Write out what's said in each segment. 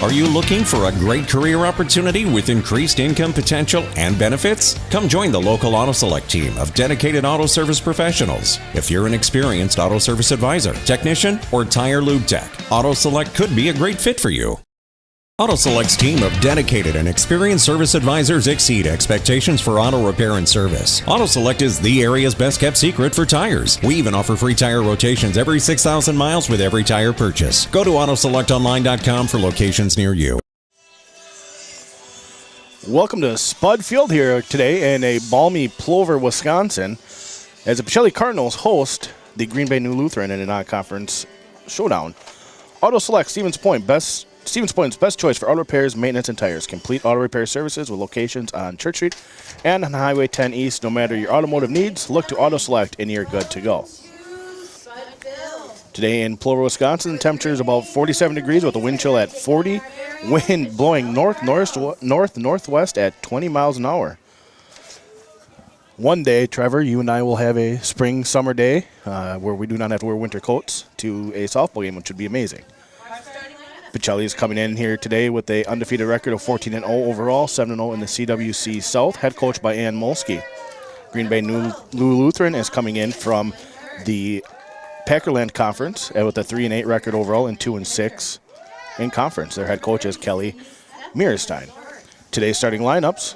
Are you looking for a great career opportunity with increased income potential and benefits? Come join the local Auto Select team of dedicated auto service professionals. If you're an experienced auto service advisor, technician, or tire lube tech, Auto Select could be a great fit for you. Auto Select's team of dedicated and experienced service advisors exceed expectations for auto repair and service. Auto Select is the area's best kept secret for tires. We even offer free tire rotations every 6,000 miles with every tire purchase. Go to AutoSelectOnline.com for locations near you. Welcome to Spud Field here today in a balmy Plover, Wisconsin, as the Pacelli Cardinals host the Green Bay New Lutheran in a non-conference showdown. Auto Select, Stevens Point's best choice for auto repairs, maintenance, and tires. Complete auto repair services with locations on Church Street and on Highway 10 East. No matter your automotive needs, look to Auto Select and you're good to go. Today in Plover, Wisconsin, the temperature is about 47 degrees with a wind chill at 40. Wind blowing north-northwest at 20 miles an hour. One day, Trevor, you and I will have a spring-summer day where we do not have to wear winter coats to a softball game, which would be amazing. Pacelli is coming in here today with a undefeated record of 14-0 overall, 7-0 in the CWC South, head coached by Ann Molsky. Green Bay New Lutheran is coming in from the Packerland Conference with a 3-8 record overall and 2-6 in conference. Their head coach is Kelly Meierstein. Today's starting lineups.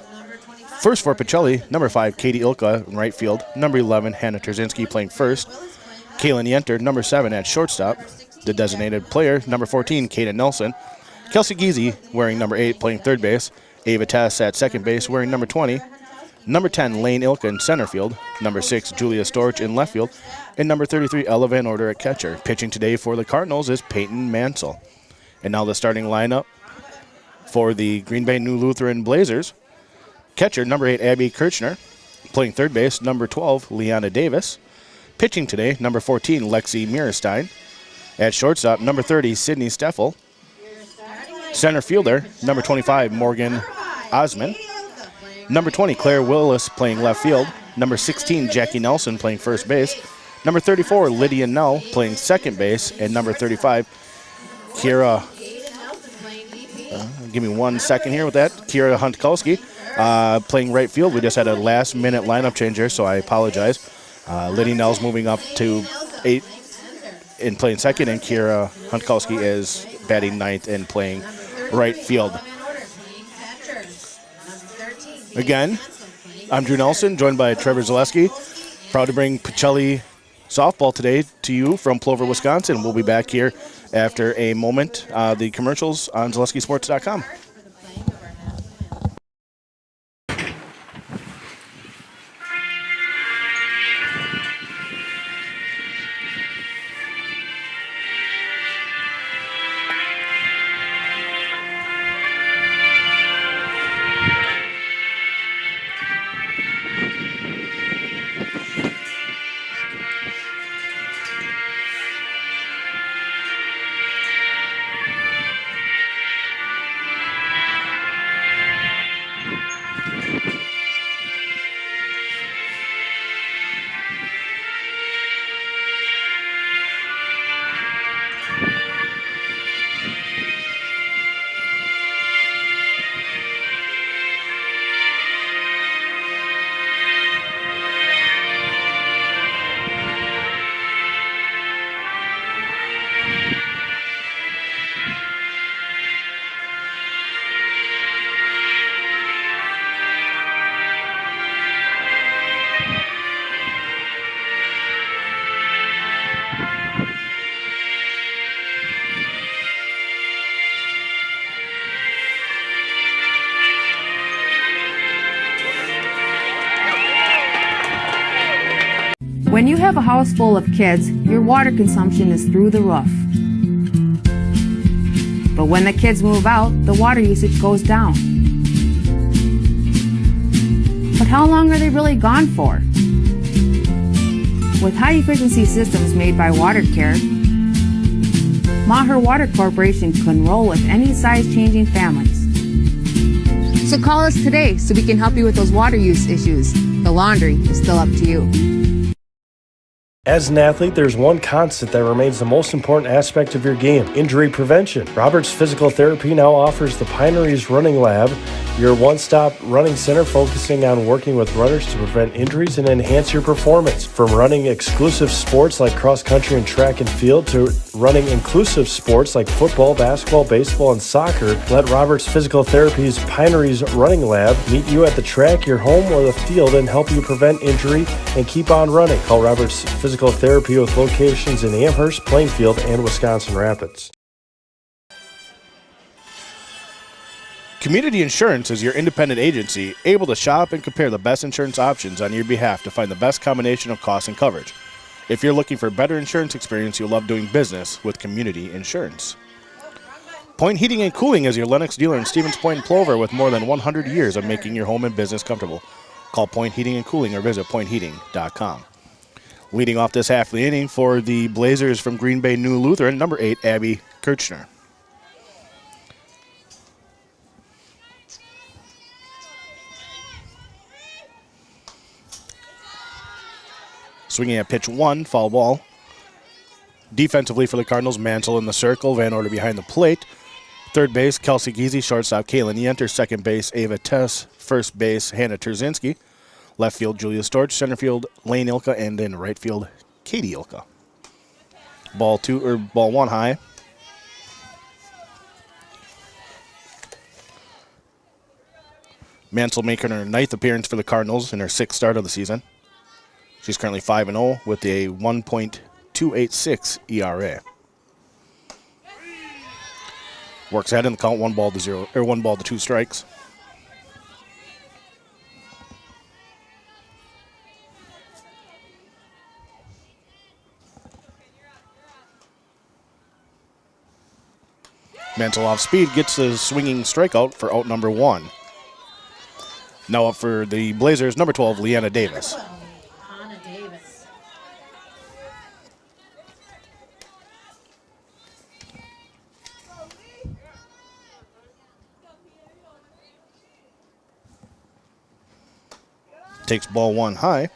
First for Pacelli, number 5, Katie Ilka in right field. Number 11, Hannah Trzynski playing first. Kaylin Yenter, number 7 at shortstop. The designated player, number 14, Kaden Nelson. Kelsey Giese, wearing number 8, playing third base. Ava Tess at second base, wearing number 20. Number 10, Lane Ilka in center field. Number 6, Julia Storch in left field. And number 33, Ella Van Order at catcher. Pitching today for the Cardinals is Peyton Mansell. And now the starting lineup for the Green Bay New Lutheran Blazers. Catcher, number 8, Abby Kirchner. Playing third base, number 12, Leanna Davis. Pitching today, number 14, Lexi Meierstein. At shortstop, number 30, Sydney Steffel. Center fielder, number 25, Morgan Osman. Number 20, Claire Willis playing left field. Number 16, Jackie Nelson playing first base. Number 34, Lydia Nell playing second base. And number 35, Kira, give me 1 second here with that, Kira Huntkowski playing right field. We just had a last-minute lineup change here, so I apologize. Lydia Nell's moving up to 8 in playing second, and Kira Huntkowski is batting ninth and playing right field. Again, I'm Drew Nelson, joined by Trevor Zaleski. Proud to bring Pacelli softball today to you from Plover, Wisconsin. We'll be back here after a moment. The commercials on ZaleskiSports.com. When you have a house full of kids, your water consumption is through the roof. But when the kids move out, the water usage goes down. But how long are they really gone for? With high-efficiency systems made by WaterCare, Maher Water Corporation can roll with any size-changing families. So call us today so we can help you with those water use issues. The laundry is still up to you. As an athlete, there's one constant that remains the most important aspect of your game: injury prevention. Roberts Physical Therapy now offers the Pineries Running Lab, your one-stop running center focusing on working with runners to prevent injuries and enhance your performance. From running exclusive sports like cross-country and track and field to running inclusive sports like football, basketball, baseball, and soccer, let Roberts Physical Therapy's Pineries Running Lab meet you at the track, your home, or the field and help you prevent injury and keep on running. Call Roberts Physical Therapy with locations in Amherst, Plainfield, and Wisconsin Rapids. Community Insurance is your independent agency able to shop and compare the best insurance options on your behalf to find the best combination of cost and coverage. If you're looking for a better insurance experience, you'll love doing business with Community Insurance. Point Heating and Cooling is your Lennox dealer in Stevens Point and Plover with more than 100 years of making your home and business comfortable. Call Point Heating and Cooling or visit pointheating.com. Leading off this half of the inning for the Blazers from Green Bay New Lutheran, number 8, Abby Kirchner. Swinging at pitch 1, foul ball. Defensively for the Cardinals, Mansell in the circle, Van Order behind the plate. Third base, Kelsey Giese, shortstop, Kaylin Yenter. Second base, Ava Tess. First base, Hannah Terzinski. Left field, Julia Storch. Center field, Lane Ilka. And in right field, Katie Ilka. Ball 1 high. Mansell making her 9th appearance for the Cardinals in her 6th start of the season. She's currently 5-0 with a 1.286 ERA. Works ahead in the count, 1 ball to 2 strikes. Mansell off speed gets the swinging strikeout for out number 1. Now up for the Blazers, number 12, Leanna Davis. Takes ball 1 high.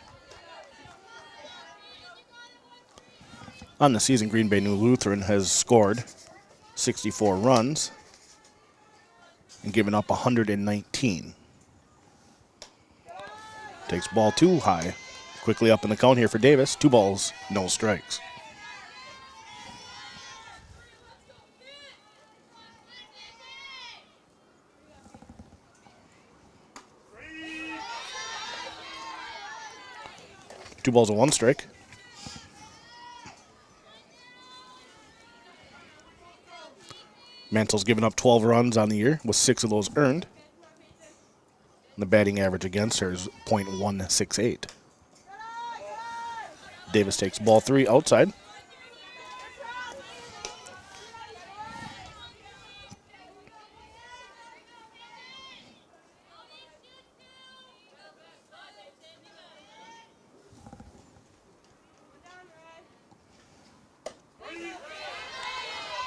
On the season, Green Bay New Lutheran has scored 64 runs and given up 119. Takes ball 2 high. Quickly up in the count here for Davis. 2 balls, no strikes. Two balls and 1 strike. Mansell's given up 12 runs on the year, with 6 of those earned. And the batting average against her is .168. Davis takes ball 3 outside.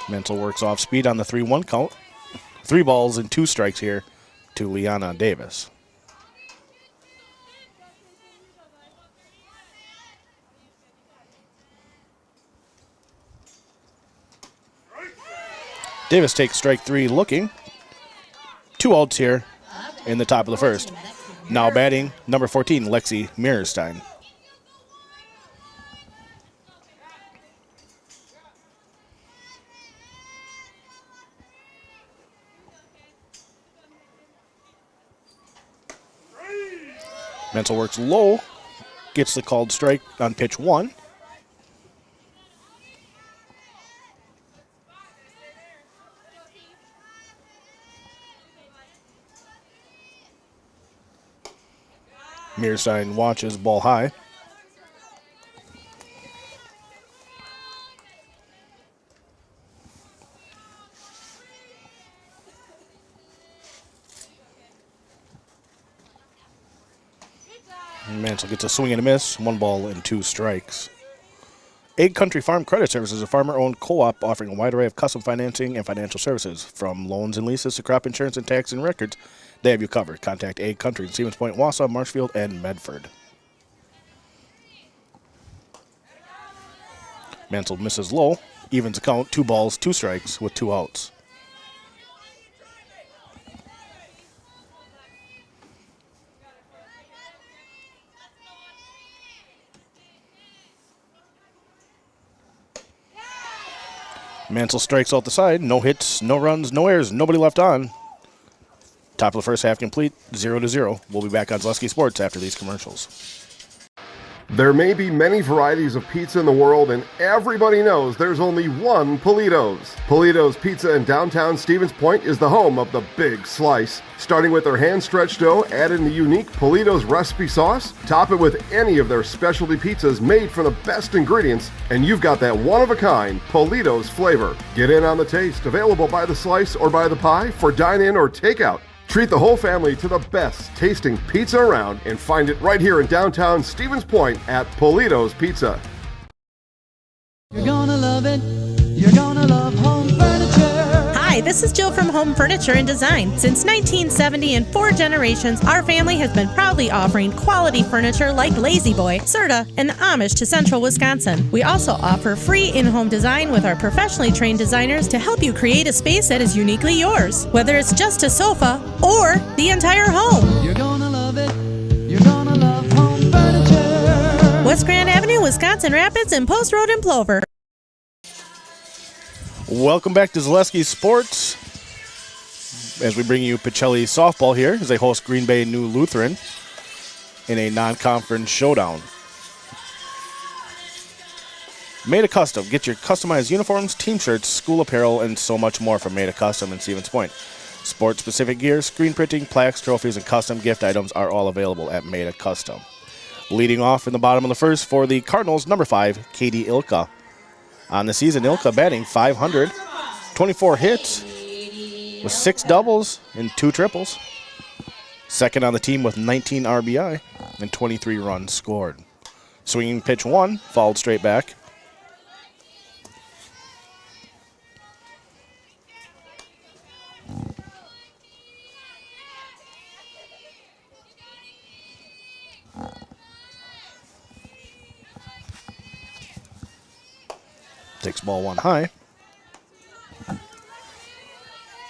Mansell works off speed on the 3-1 count. 3 balls and 2 strikes here to Leanna Davis. Davis takes strike 3 looking. 2 outs here in the top of the first. Now batting number 14, Lexi Meierstein. Mansell works low, gets the called strike on pitch 1. Meierstein watches, ball high. Mansell gets a swing and a miss, 1 ball and 2 strikes. Egg Country Farm Credit Service is a farmer-owned co-op offering a wide array of custom financing and financial services. From loans and leases to crop insurance and tax and records, they have you covered. Contact Egg Country in Stevens Point, Wausau, Marshfield, and Medford. Mansell misses low. Evens the count. 2 balls, 2 strikes with 2 outs. Mansell strikes out the side. No hits, no runs, no errors, nobody left on. Top of the first half complete, 0-0. We'll be back on Zaleski Sports after these commercials. There may be many varieties of pizza in the world, and everybody knows there's only one Polito's. Polito's Pizza in downtown Stevens Point is the home of the big slice. Starting with their hand-stretched dough, add in the unique Polito's recipe sauce, top it with any of their specialty pizzas made from the best ingredients, and you've got that one-of-a-kind Polito's flavor. Get in on the taste, available by the slice or by the pie for dine-in or takeout. Treat the whole family to the best tasting pizza around and find it right here in downtown Stevens Point at Polito's Pizza. You're gonna love it. You're gonna love home furniture. Hi, this is Jill from Home Furniture and Design. Since 1970 and 4 generations, our family has been proudly offering quality furniture like Lazy Boy, Serta, and Amish to Central Wisconsin. We also offer free in-home design with our professionally trained designers to help you create a space that is uniquely yours, whether it's just a sofa or the entire home. You're gonna love it. You're gonna love home furniture. West Grand Avenue, Wisconsin Rapids, and Post Road in Plover. Welcome back to Zaleski Sports as we bring you Pacelli softball here as they host Green Bay New Lutheran in a non-conference showdown. Made a Custom. Get your customized uniforms, team shirts, school apparel, and so much more from Made a Custom in Stevens Point. Sports-specific gear, screen printing, plaques, trophies, and custom gift items are all available at Made a Custom. Leading off in the bottom of the first for the Cardinals, number 5, Katie Ilka. On the season, Ilka batting .500, 24 hits with 6 doubles and 2 triples. Second on the team with 19 RBI and 23 runs scored. Swinging pitch 1, fouled straight back. Takes ball 1 high.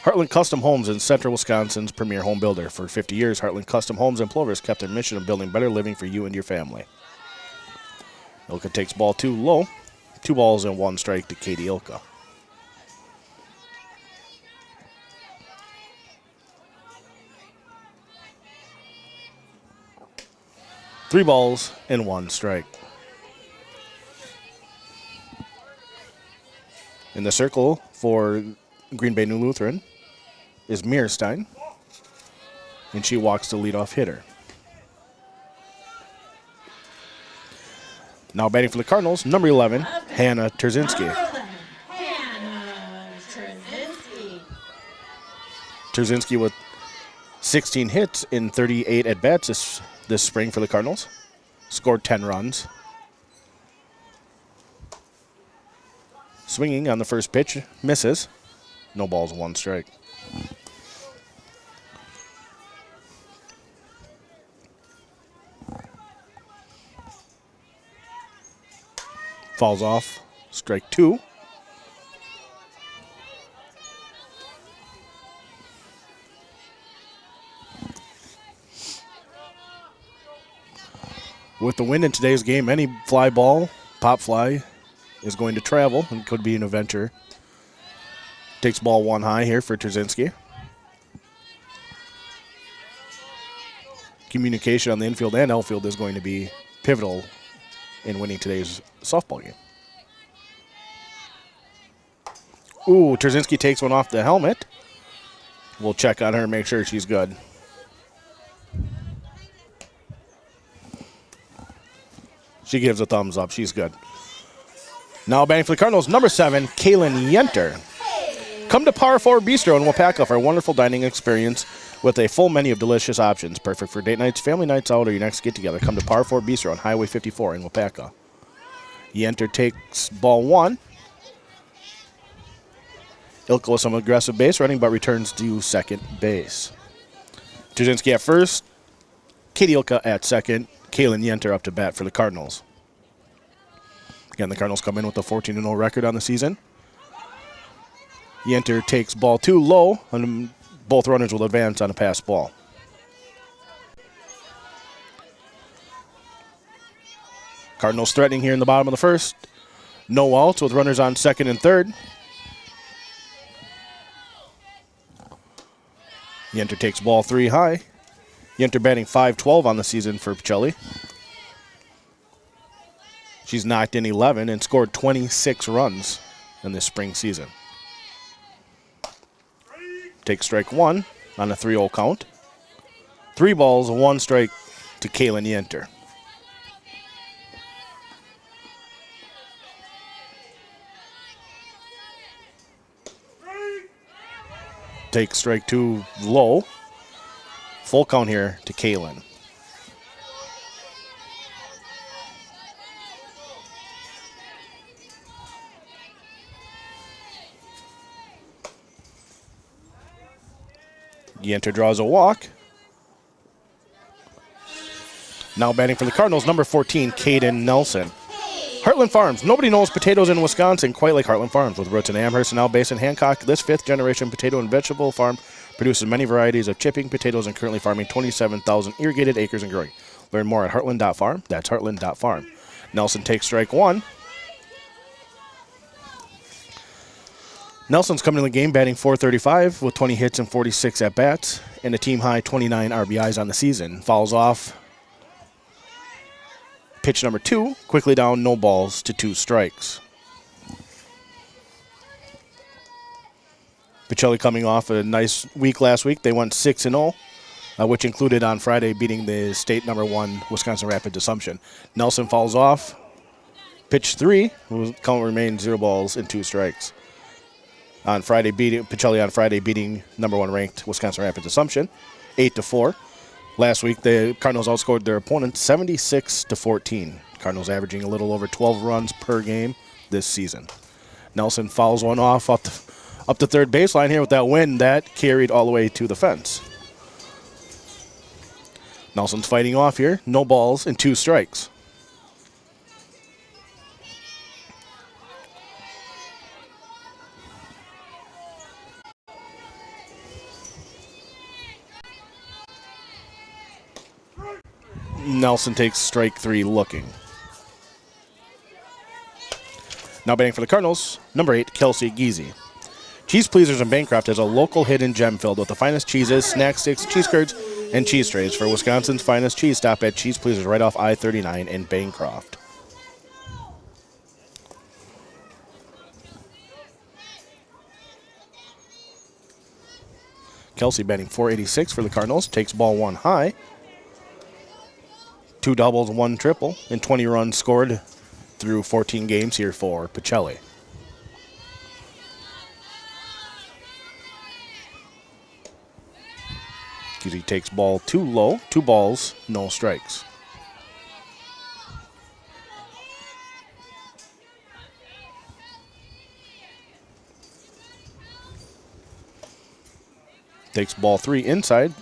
Heartland Custom Homes in Central Wisconsin's premier home builder. For 50 years, Heartland Custom Homes in Plover has kept their mission of building better living for you and your family. Ilka takes ball 2 low. 2 balls and 1 strike to Katie Ilka. Three balls and 1 strike. In the circle for Green Bay New Lutheran is Mearstein, and she walks the leadoff hitter. Now batting for the Cardinals, number 11, Hannah Terzinski. Terzinski with 16 hits in 38 at-bats this spring for the Cardinals. Scored 10 runs. Swinging on the first pitch, misses. No balls, 1 strike. Falls off, strike 2. With the wind in today's game, any fly ball, pop fly, is going to travel and could be an adventure. Takes ball 1 high here for Terzinski. Communication on the infield and outfield is going to be pivotal in winning today's softball game. Ooh, Terzinski takes one off the helmet. We'll check on her and make sure she's good. She gives a thumbs up. She's good. Now batting for the Cardinals, number 7, Kaylin Yenter. Come to Power 4 Bistro in Wapaka for a wonderful dining experience with a full menu of delicious options. Perfect for date nights, family nights out, or your next get-together. Come to Power 4 Bistro on Highway 54 in Wapaka. Yenter takes ball 1. Ilka with some aggressive base running, but returns to second base. Terzinski at first. Katie Ilka at second. Kaylin Yenter up to bat for the Cardinals. Again, the Cardinals come in with a 14-0 record on the season. Yenter takes ball 2 low, and both runners will advance on a pass ball. Cardinals threatening here in the bottom of the first. No outs with runners on second and third. Yenter takes ball 3 high. Yenter batting .512 on the season for Pacelli. She's knocked in 11 and scored 26 runs in this spring season. Takes strike 1 on a 3-0 count. 3 balls, 1 strike to Kaylin Yenter. Takes strike 2 low. Full count here to Kaylin. Yenter draws a walk. Now batting for the Cardinals, number 14, Caden Nelson. Heartland Farms. Nobody knows potatoes in Wisconsin quite like Heartland Farms. With roots in Amherst and now based in Hancock, this 5th-generation potato and vegetable farm produces many varieties of chipping potatoes and currently farming 27,000 irrigated acres and growing. Learn more at heartland.farm. That's heartland.farm. Nelson takes strike 1. Nelson's coming in the game batting .435 with 20 hits and 46 at-bats and a team-high 29 RBIs on the season. Fouls off pitch number 2, quickly down, no balls to 2 strikes. Pacelli coming off a nice week last week. They went 6-0, which included on Friday beating the state number 1 Wisconsin Rapids Assumption. Nelson fouls off. Pitch 3, count remains 0 balls and 2 strikes. On Friday, Pacelli on Friday beating number 1 ranked Wisconsin Rapids Assumption, 8-4. Last week, the Cardinals outscored their opponent 76-14. Cardinals averaging a little over 12 runs per game this season. Nelson fouls one off up the third baseline here with that win that carried all the way to the fence. Nelson's fighting off here, no balls and 2 strikes. Nelson takes strike 3 looking. Now batting for the Cardinals, number 8, Kelsey Giese. Cheese Pleasers in Bancroft is a local hidden gem filled with the finest cheeses, snack sticks, cheese curds, and cheese trays. For Wisconsin's finest cheese, stop at Cheese Pleasers right off I-39 in Bancroft. Kelsey batting .486 for the Cardinals, takes ball 1 high. 2 doubles, 1 triple, and 20 runs scored through 14 games here for Pacelli. He takes ball 2 low, 2 balls, no strikes. Takes ball 3 inside.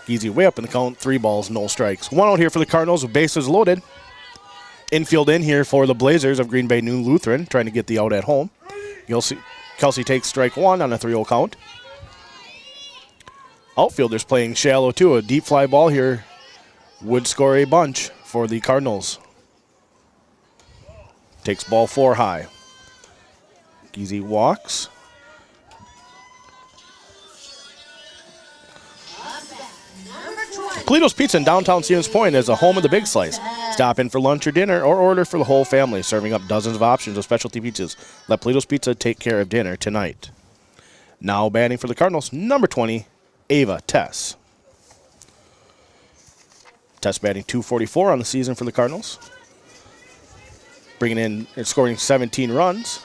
Easy way up in the count, 3 balls, no strikes. 1 out here for the Cardinals with bases loaded. Infield in here for the Blazers of Green Bay New Lutheran, trying to get the out at home. Kelsey takes strike 1 on a 3-0 count. Outfielders playing shallow too. A deep fly ball here would score a bunch for the Cardinals. Takes ball 4 high. Easy walks. Polito's Pizza in downtown Stevens Point is a home of the Big Slice. Stop in for lunch or dinner or order for the whole family, serving up dozens of options of specialty pizzas. Let Polito's Pizza take care of dinner tonight. Now batting for the Cardinals, number 20, Ava Tess. Tess batting .244 on the season for the Cardinals. Bringing in and scoring 17 runs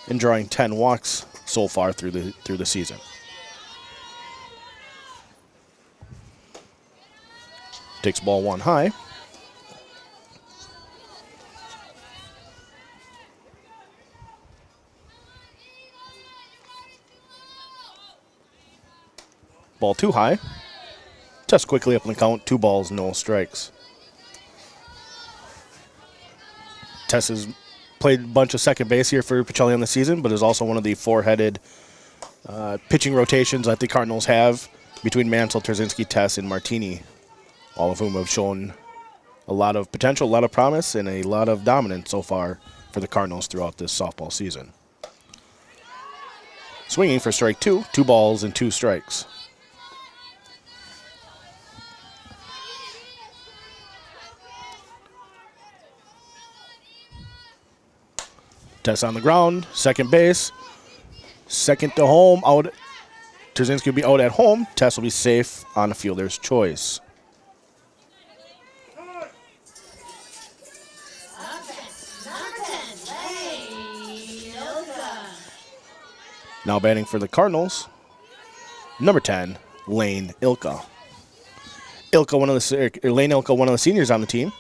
and drawing 10 walks so far through the season. Takes ball 1 high. Ball 2 high. Test quickly up in the count. 2 balls, no strikes. Tess has played a bunch of second base here for Pacelli on the season, but is also one of the four-headed pitching rotations that the Cardinals have between Mansell, Terzinski, Tess, and Martini, all of whom have shown a lot of potential, a lot of promise, and a lot of dominance so far for the Cardinals throughout this softball season. Swinging for strike 2, 2 balls and 2 strikes. Tess on the ground, second base, second to home, out. Terzinski will be out at home. Tess will be safe on a fielder's choice. Now batting for the Cardinals, number 10, Lane Ilka. Lane Ilka, one of the seniors on the team.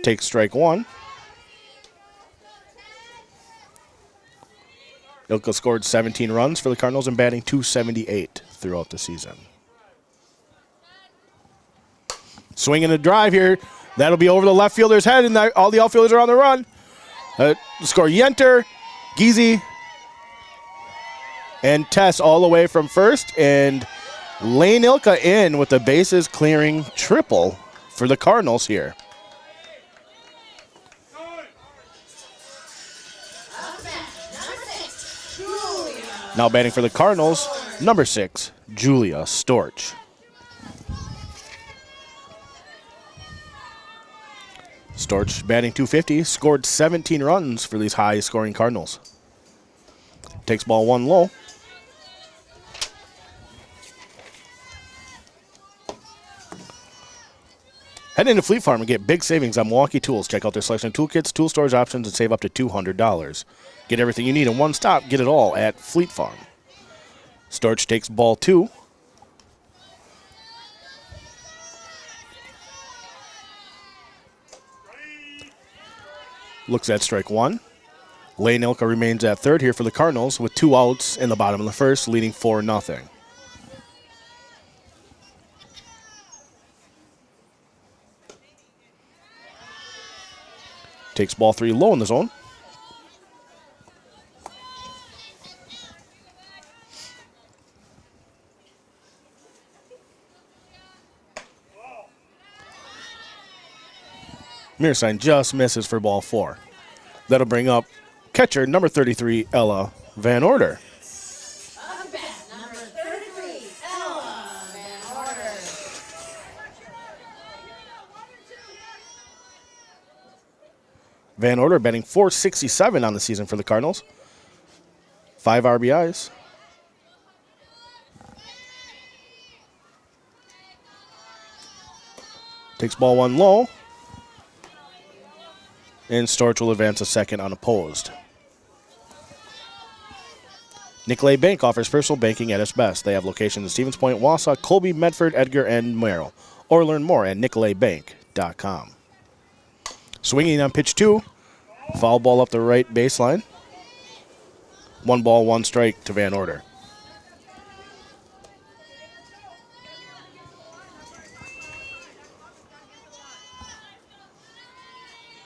Takes strike 1. Ilka scored 17 runs for the Cardinals and batting .278 throughout the season. Swinging a drive here. That'll be over the left fielder's head, and all the outfielders are on the run. Score Yenter, Giese, and Tess all the way from first, and Lane Ilka in with the bases clearing triple for the Cardinals here. Now batting for the Cardinals, number 6, Julia Storch. Storch batting .250, scored 17 runs for these high-scoring Cardinals. Takes ball 1 low. Head into Fleet Farm and get big savings on Milwaukee tools. Check out their selection of toolkits, tool storage options, and save up to $200. Get everything you need in one stop. Get it all at Fleet Farm. Storch takes ball 2. Looks at strike 1. Lane Ilka remains at third here for the Cardinals with 2 outs in the bottom of the first, leading 4-0. Takes ball 3 low in the zone. Mearsign just misses for ball 4. That'll bring up catcher number 33, Ella Van Order. Van Order batting .467 on the season for the Cardinals. 5 RBIs. Takes ball 1 low. And Storch will advance a second unopposed. Nicolay Bank offers personal banking at its best. They have locations in Stevens Point, Wausau, Colby, Medford, Edgar, and Merrill. Or learn more at nicolaybank.com. Swinging on pitch 2. Foul ball up the right baseline. 1 ball, 1 strike to Van Order.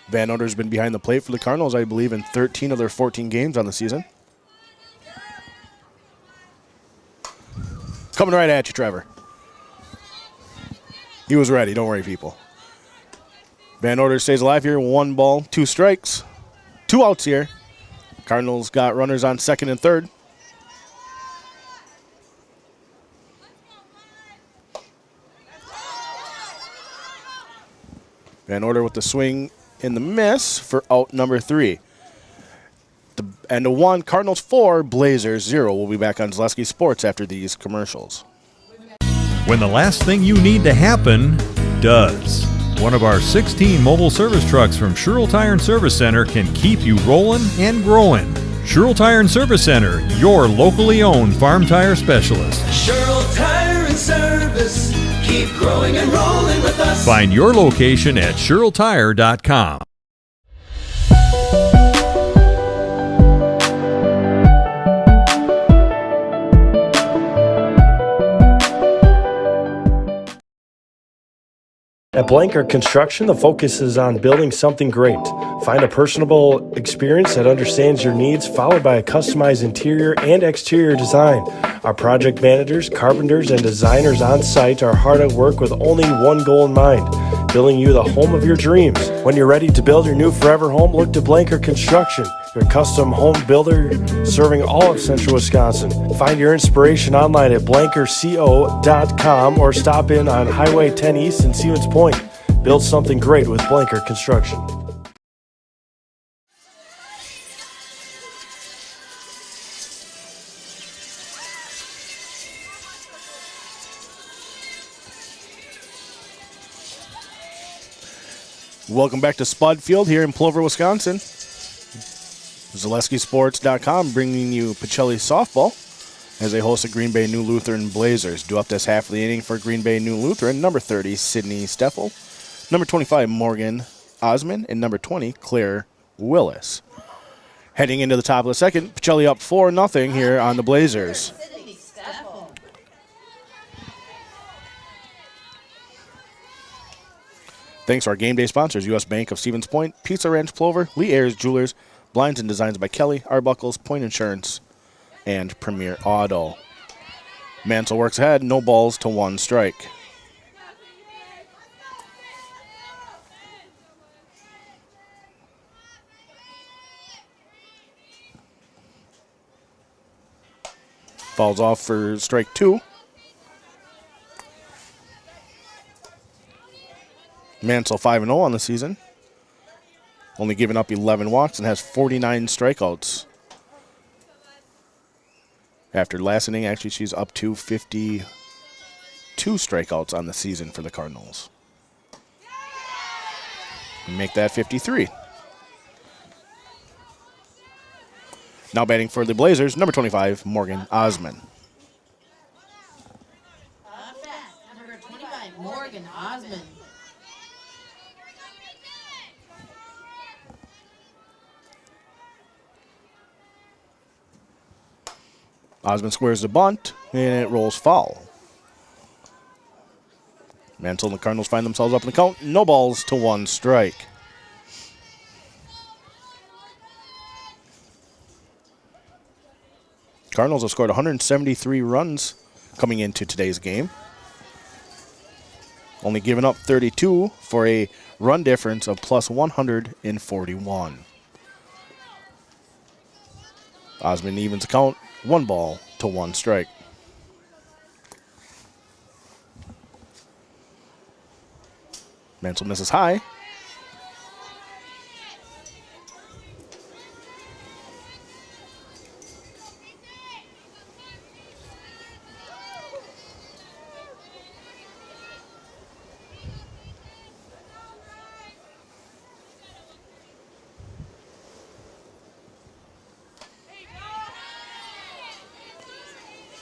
Van Order's been behind the plate for the Cardinals, I believe, in 13 of their 14 games on the season. Coming right at you, Trevor. He was ready. Don't worry, people. Van Order stays alive here. 1 ball, 2 strikes. 2 outs here. Cardinals got runners on second and third. Van Order with the swing in the miss for out number 3. And a 1, Cardinals 4, Blazers 0. We'll be back on Zaleski Sports after these commercials. When the last thing you need to happen does. One of our 16 mobile service trucks from Sherrill Tire and Service Center can keep you rolling and growing. Sherrill Tire and Service Center, your locally owned farm tire specialist. Sherrill Tire and Service, keep growing and rolling with us. Find your location at SherrillTire.com. At Blanker Construction, the focus is on building something great. Find a personable experience that understands your needs, followed by a customized interior and exterior design. Our project managers, carpenters, and designers on site are hard at work with only one goal in mind: building you the home of your dreams. When you're ready to build your new forever home, look to Blanker Construction, your custom home builder serving all of central Wisconsin. Find your inspiration online at blankerco.com or stop in on Highway 10 East in Stevens Point. Build something great with Blanker Construction. Welcome back to Spud Field here in Plover, Wisconsin. ZaleskiSports.com bringing you Pacelli softball as they host the Green Bay New Lutheran Blazers. Due up this half of the inning for Green Bay New Lutheran, number 30, Sydney Steffel, number 25, Morgan Osman, and number 20, Claire Willis. Heading into the top of the second, Pacelli up 4-0 here on the Blazers. Thanks to our game day sponsors, U.S. Bank of Stevens Point, Pizza Ranch Plover, Lee Ayers Jewelers, Blinds and Designs by Kelly, Arbuckles, Point Insurance, and Premier Auto. Mansell works ahead, no balls to 1 strike. Falls off for strike 2. Mansell 5-0 on the season. Only giving up 11 walks and has 49 strikeouts. After last inning, actually, she's up to 52 strikeouts on the season for the Cardinals. And make that 53. Now batting for the Blazers, number 25, Morgan Osman. Number 25, Morgan Osman. Osman squares the bunt, and it rolls foul. Mansell and the Cardinals find themselves up in the count. No balls to 1 strike. Cardinals have scored 173 runs coming into today's game. Only giving up 32 for a run difference of plus 141. Osman evens the count. 1 ball to 1 strike. Mansell misses high.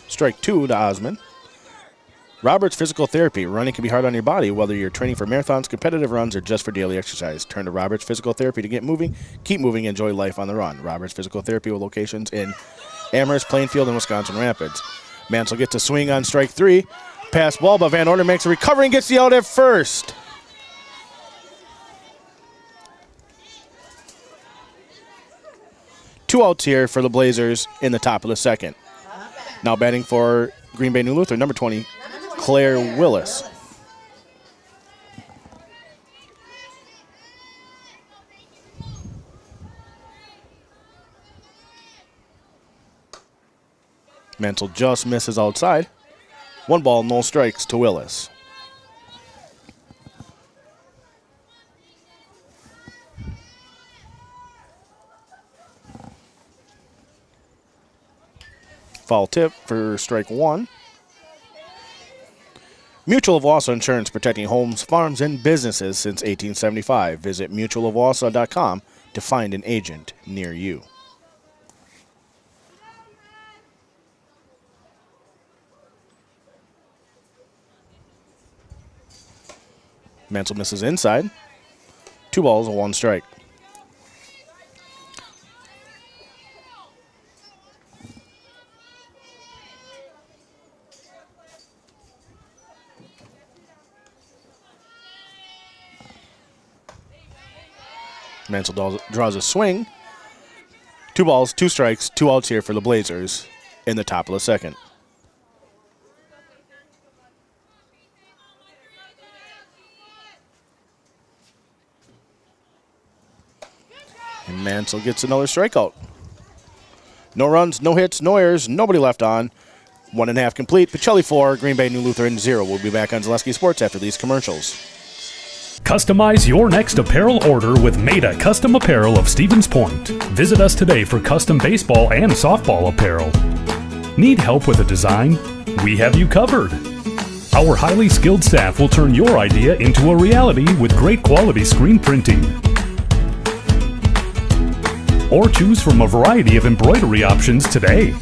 Strike 2 to Osman. Roberts Physical Therapy. Running can be hard on your body, whether you're training for marathons, competitive runs, or just for daily exercise. Turn to Roberts Physical Therapy to get moving, keep moving, enjoy life on the run. Roberts Physical Therapy with locations in Amherst, Plainfield, and Wisconsin Rapids. Mansell gets a swing on strike 3. Pass ball, but Van Orden makes a recovery and gets the out at first. Two outs here for the Blazers in the top of the second. Now batting for Green Bay New Lutheran, number 20, Claire Willis. Mansell just misses outside. 1 ball, no strikes to Willis. Foul tip for strike 1. Mutual of Wausau Insurance, protecting homes, farms, and businesses since 1875. Visit mutualofwausau.com to find an agent near you. Mansell misses inside. 2 balls, 1 strike. Mansell draws a swing. 2 balls, 2 strikes, 2 outs here for the Blazers in the top of the second. And Mansell gets another strikeout. No runs, no hits, no errors, nobody left on. 1.5 complete. Pacelli 4, Green Bay New Lutheran 0. We'll be back on Zaleski Sports after these commercials. Customize your next apparel order with Maida Custom Apparel of Stevens Point. Visit us today for custom baseball and softball apparel. Need help with a design? We have you covered. Our highly skilled staff will turn your idea into a reality with great quality screen printing. Or choose from a variety of embroidery options today.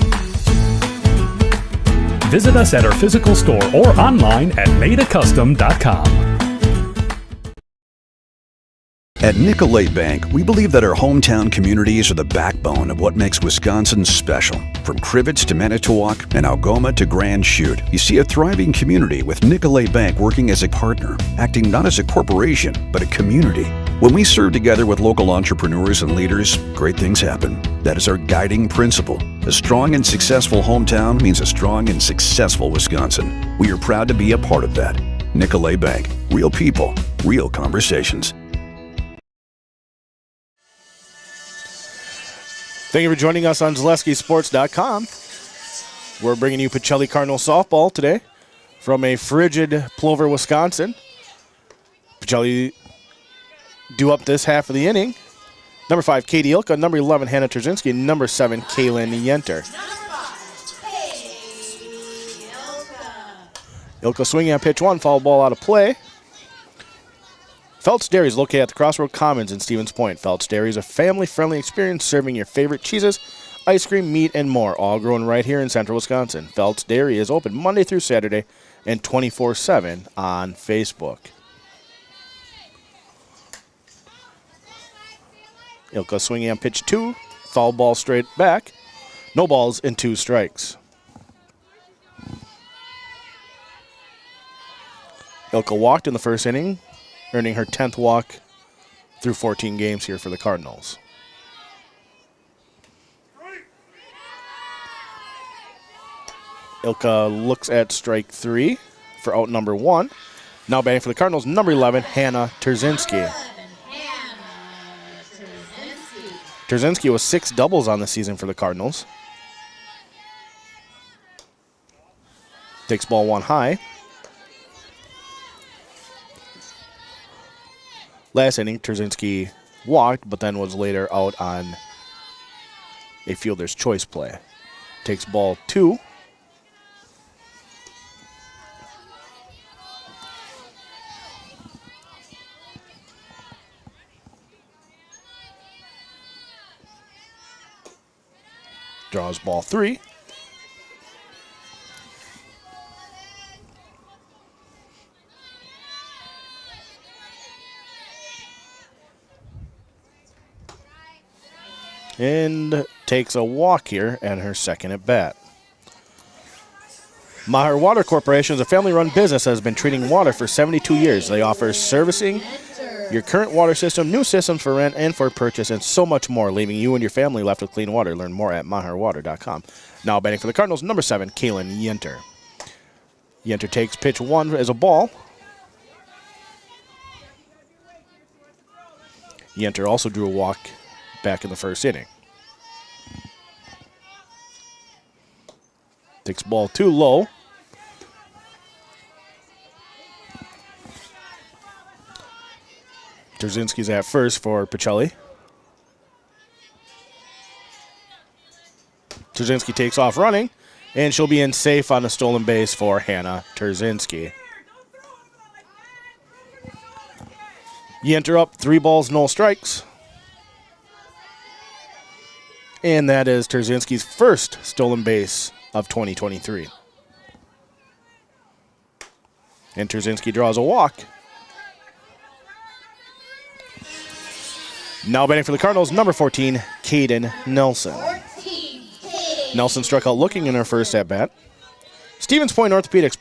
Visit us at our physical store or online at maidacustom.com. At Nicolay Bank, we believe that our hometown communities are the backbone of what makes Wisconsin special. From Crivets to Manitowoc and Algoma to Grand Chute, you see a thriving community with Nicolay Bank working as a partner, acting not as a corporation, but a community. When we serve together with local entrepreneurs and leaders, great things happen. That is our guiding principle. A strong and successful hometown means a strong and successful Wisconsin. We are proud to be a part of that. Nicolay Bank. Real people, real conversations. Thank you for joining us on ZaleskiSports.com. We're bringing you Pacelli Cardinal softball today from a frigid Plover, Wisconsin. Pacelli due up this half of the inning. Number 5, Katie Ilka. Number 11, Hannah Trzynski. Number 7, Kaylin Yenter. Ilka swinging on pitch 1, foul ball out of play. Felt's Dairy is located at the Crossroad Commons in Stevens Point. Felt's Dairy is a family-friendly experience serving your favorite cheeses, ice cream, meat, and more, all grown right here in central Wisconsin. Felt's Dairy is open Monday through Saturday and 24/7 on Facebook. Ilka swinging on pitch 2, foul ball straight back. No balls and 2 strikes. Ilka walked in the first inning, earning her 10th walk through 14 games here for the Cardinals. Ilka looks at strike 3 for out number 1. Now batting for the Cardinals, number 11, Hannah Trzynski. Trzynski with 6 doubles on the season for the Cardinals. Takes ball 1 high. Last inning, Trzynski walked, but then was later out on a fielder's choice play. Takes ball 2. Draws ball 3. And takes a walk here at her second at bat. Maher Water Corporation is a family-run business that has been treating water for 72 years. They offer servicing your current water system, new systems for rent and for purchase, and so much more, leaving you and your family left with clean water. Learn more at maherwater.com. Now batting for the Cardinals, number 7, Kaylin Yenter. Yenter takes pitch 1 as a ball. Yenter also drew a walk back in the first inning. Takes ball 2 low. Trzynski's at first for Pacelli. Trzynski takes off running, and she'll be in safe on a stolen base for Hannah Trzynski. Yenter up, 3 balls, no strikes. And that is Trzynski's first stolen base of 2023. And Trzynski draws a walk. Now batting for the Cardinals, number 14, Caden Nelson. Nelson struck out looking in her first at-bat. Stevens Point Orthopedics,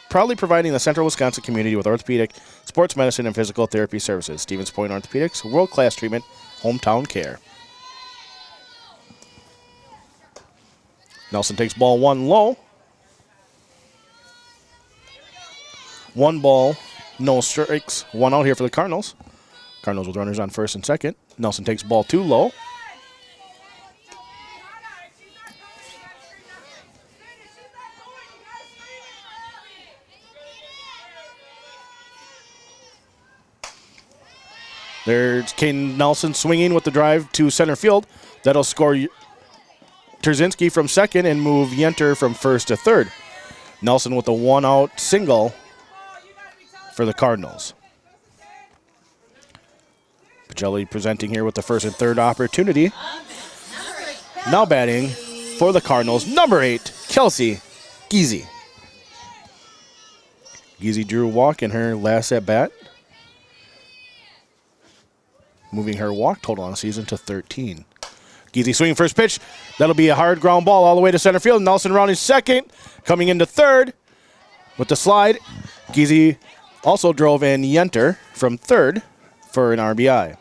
proudly providing the Central Wisconsin community with orthopedic, sports medicine, and physical therapy services. Stevens Point Orthopedics, world-class treatment, hometown care. Nelson takes ball 1 low. 1 ball, no strikes, 1 out here for the Cardinals. Cardinals with runners on first and second. Nelson takes ball 2 low. There's Kane Nelson swinging with the drive to center field. That'll score Terzinski from second and move Yenter from first to third. Nelson with a 1-out single for the Cardinals. Pacelli presenting here with the first and third opportunity. Now batting for the Cardinals, number 8, Kelsey Giese. Giese drew a walk in her last at bat, moving her walk total on the season to 13. Giese swinging first pitch. That'll be a hard ground ball all the way to center field. Nelson rounding second, coming into third with the slide. Giese also drove in Yenter from third for an RBI.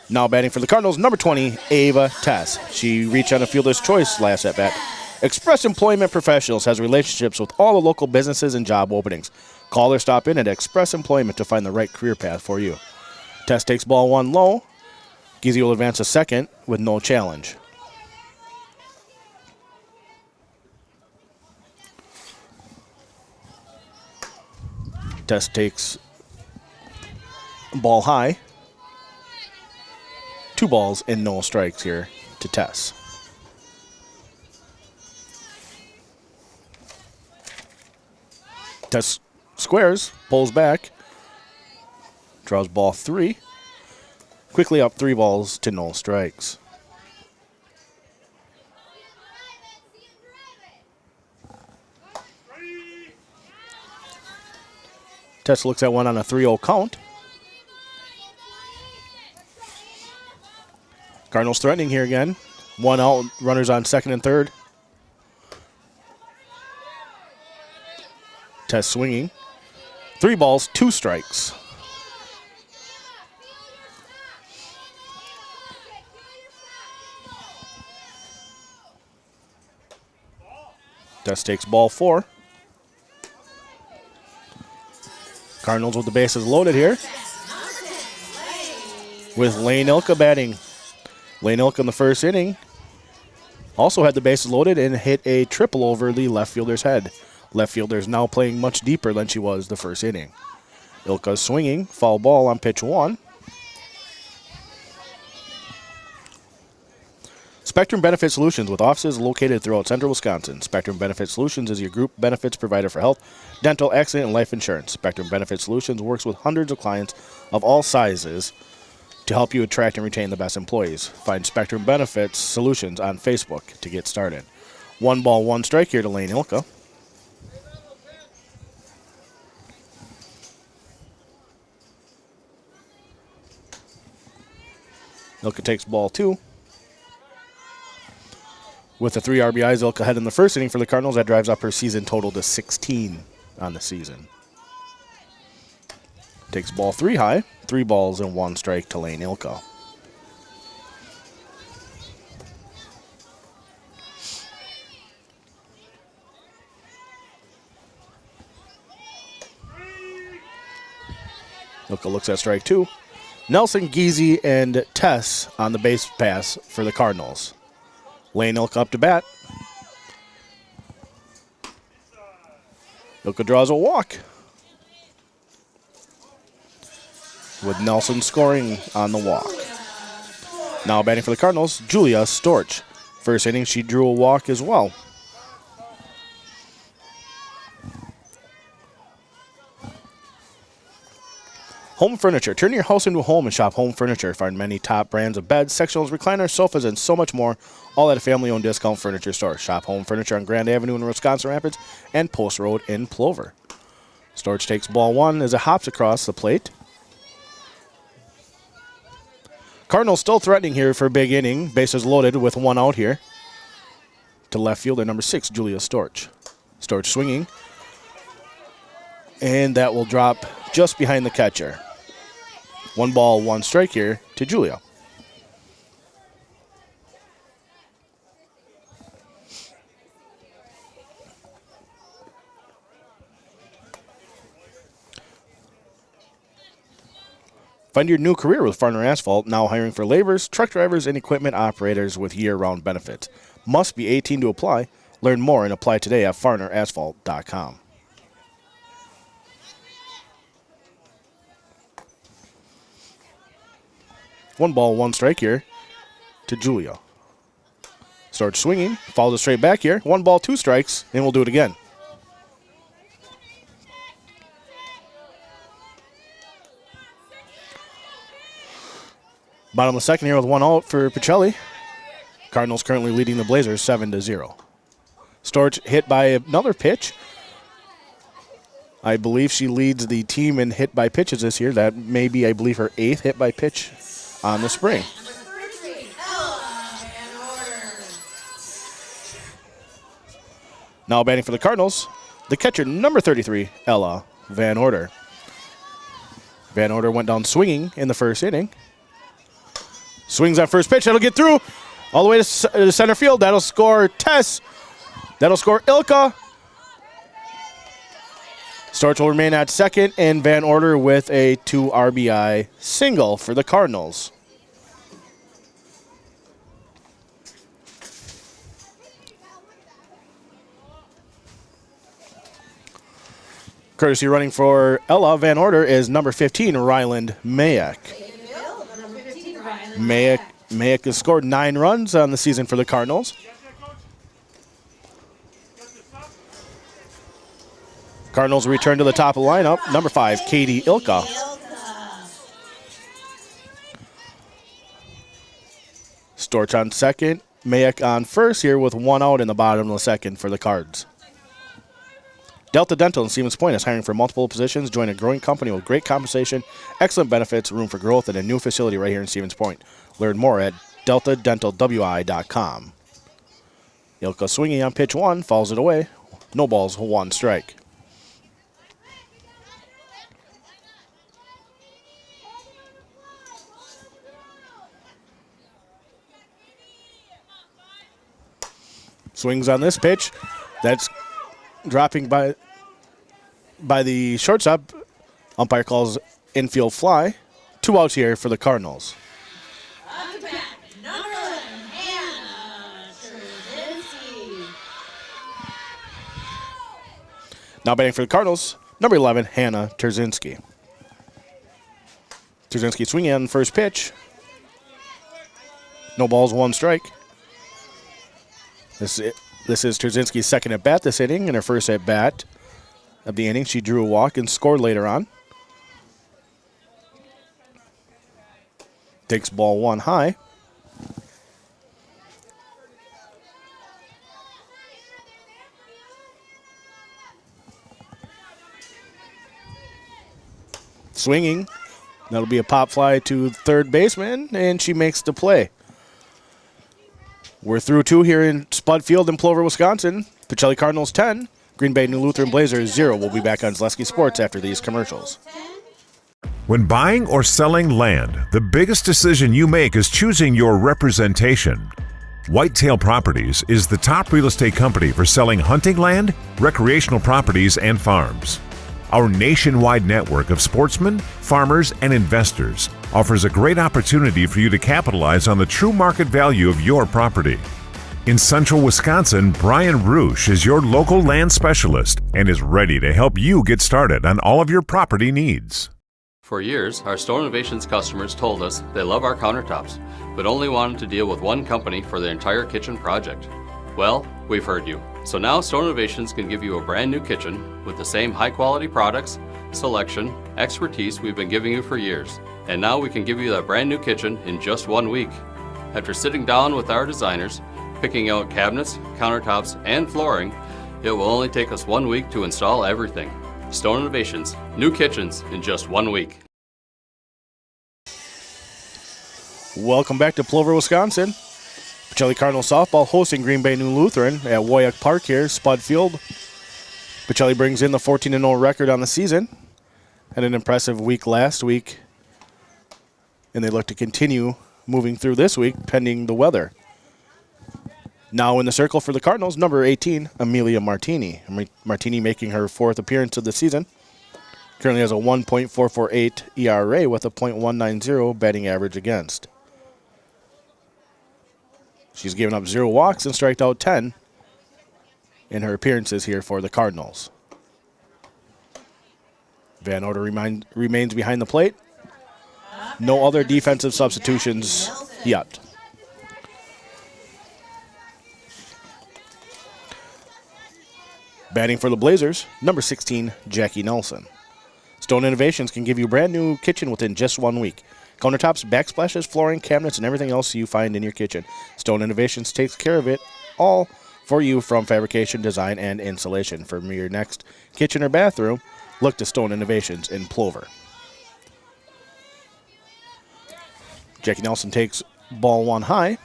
Now batting for the Cardinals, number 20, Ava Tess. She reached on a fielder's choice last at bat. Express Employment Professionals has relationships with all the local businesses and job openings. Call or stop in at Express Employment to find the right career path for you. Tess takes ball 1 low. Giese will advance a second with no challenge. Tess takes ball high. 2 balls and no strikes here to Tess. Tess squares, pulls back, draws ball 3. Quickly up 3 balls to no strikes. Tess looks at one on a 3-0 count. Cardinals threatening here again. 1 out, runners on second and third. Tess swinging. 3 balls, 2 strikes. Tess takes ball 4. Cardinals with the bases loaded here, with Lane Ilka batting. Lane Ilka in the first inning also had the bases loaded and hit a triple over the left fielder's head. Left fielder is now playing much deeper than she was the first inning. Ilka swinging, foul ball on pitch 1. Spectrum Benefit Solutions, with offices located throughout central Wisconsin. Spectrum Benefit Solutions is your group benefits provider for health, dental, accident, and life insurance. Spectrum Benefit Solutions works with hundreds of clients of all sizes to help you attract and retain the best employees. Find Spectrum Benefits Solutions on Facebook to get started. 1 ball, 1 strike here to Lane Ilka. Ilka takes ball 2. With the 3 RBIs, Ilka had in the first inning for the Cardinals. That drives up her season total to 16 on the season. Takes ball 3 high. 3 balls and 1 strike to Lane Ilka. Ilka looks at strike 2. Nelson, Giese, and Tess on the base pass for the Cardinals. Lane Ilka up to bat. Ilka draws a walk, with Nelson scoring on the walk. Now batting for the Cardinals, Julia Storch. First inning, she drew a walk as well. Home Furniture. Turn your house into a home and shop Home Furniture. Find many top brands of beds, sectionals, recliners, sofas, and so much more, all at a family-owned discount furniture store. Shop Home Furniture on Grand Avenue in Wisconsin Rapids and Post Road in Plover. Storch takes ball 1 as it hops across the plate. Cardinals still threatening here for a big inning. Bases loaded with one out here. To left fielder, number 6, Julia Storch. Storch swinging. And that will drop just behind the catcher. 1 ball, 1 strike here to Julia. Find your new career with Farner Asphalt, now hiring for laborers, truck drivers, and equipment operators with year-round benefits. Must be 18 to apply. Learn more and apply today at farnerasphalt.com. One ball, 1 strike here to Julia. Starts swinging, follows it straight back here. 1 ball, 2 strikes, and we'll do it again. Bottom of the second here with 1 out for Pacelli. Cardinals currently leading the Blazers 7-0. Storch hit by another pitch. I believe she leads the team in hit by pitches this year. That may be, I believe, her 8th hit by pitch on the spring. Now batting for the Cardinals, the catcher, number 33, Ella Van Order. Van Order went down swinging in the first inning. Swings on first pitch. That'll get through all the way to center field. That'll score Tess. That'll score Ilka. Storch will remain at second, and Van Order with a 2 RBI single for the Cardinals. Courtesy running for Ella Van Order is number 15, Ryland Mayak. Mayak has scored 9 runs on the season for the Cardinals. Cardinals return to the top of the lineup. Number 5, Katie Ilka. Storch on second. Mayak on first here with 1 out in the bottom of the second for the Cards. Delta Dental in Stevens Point is hiring for multiple positions. Join a growing company with great compensation, excellent benefits, room for growth, and a new facility right here in Stevens Point. Learn more at deltadentalwi.com. Ilka swinging on pitch 1, fouls it away. No balls, 1 strike. Swings on this pitch. That's dropping by the shortstop. Umpire calls infield fly. 2 outs here for the Cardinals. Now batting for the Cardinals, number 11, Hannah Terzinski. Terzinski swinging on first pitch. No balls, 1 strike. This is Terzinski's second at bat this inning, and her first at bat of the inning. She drew a walk and scored later on. Takes ball 1 high. Swinging. That'll be a pop fly to third baseman, and she makes the play. We're through 2 here in Spud Field in Plover, Wisconsin. Pacelli Cardinals 10, Green Bay New Lutheran Blazers 0. We'll be back on Zaleski Sports after these commercials. When buying or selling land, the biggest decision you make is choosing your representation. Whitetail Properties is the top real estate company for selling hunting land, recreational properties, and farms. Our nationwide network of sportsmen, farmers, and investors offers a great opportunity for you to capitalize on the true market value of your property. In central Wisconsin, Brian Roosh is your local land specialist and is ready to help you get started on all of your property needs. For years, our Store Innovations customers told us they love our countertops, but only wanted to deal with one company for their entire kitchen project. Well, we've heard you. So now Store Innovations can give you a brand new kitchen with the same high quality products, selection, expertise we've been giving you for years. And now we can give you that brand new kitchen in just 1 week. After sitting down with our designers, picking out cabinets, countertops, and flooring, it will only take us 1 week to install everything. Store Innovations, new kitchens in just 1 week. Welcome back to Plover, Wisconsin. Pacelli Cardinals softball hosting Green Bay New Lutheran at WIAA Park here, Spud Field. Pacelli brings in the 14-0 record on the season. Had an impressive week last week, and they look to continue moving through this week pending the weather. Now in the circle for the Cardinals, number 18, Amelia Martini. Martini making her 4th appearance of the season. Currently has a 1.448 ERA with a .190 batting average against. She's given up 0 walks and striked out 10 in her appearances here for the Cardinals. Van Order remains behind the plate. No other defensive substitutions yet. Batting for the Blazers, number 16, Jackie Nelson. Stone Innovations can give you a brand new kitchen within just 1 week. Countertops, backsplashes, flooring, cabinets, and everything else you find in your kitchen. Stone Innovations takes care of it all for you, from fabrication, design, and installation. For your next kitchen or bathroom, look to Stone Innovations in Plover. Jackie Nelson takes ball 1 high.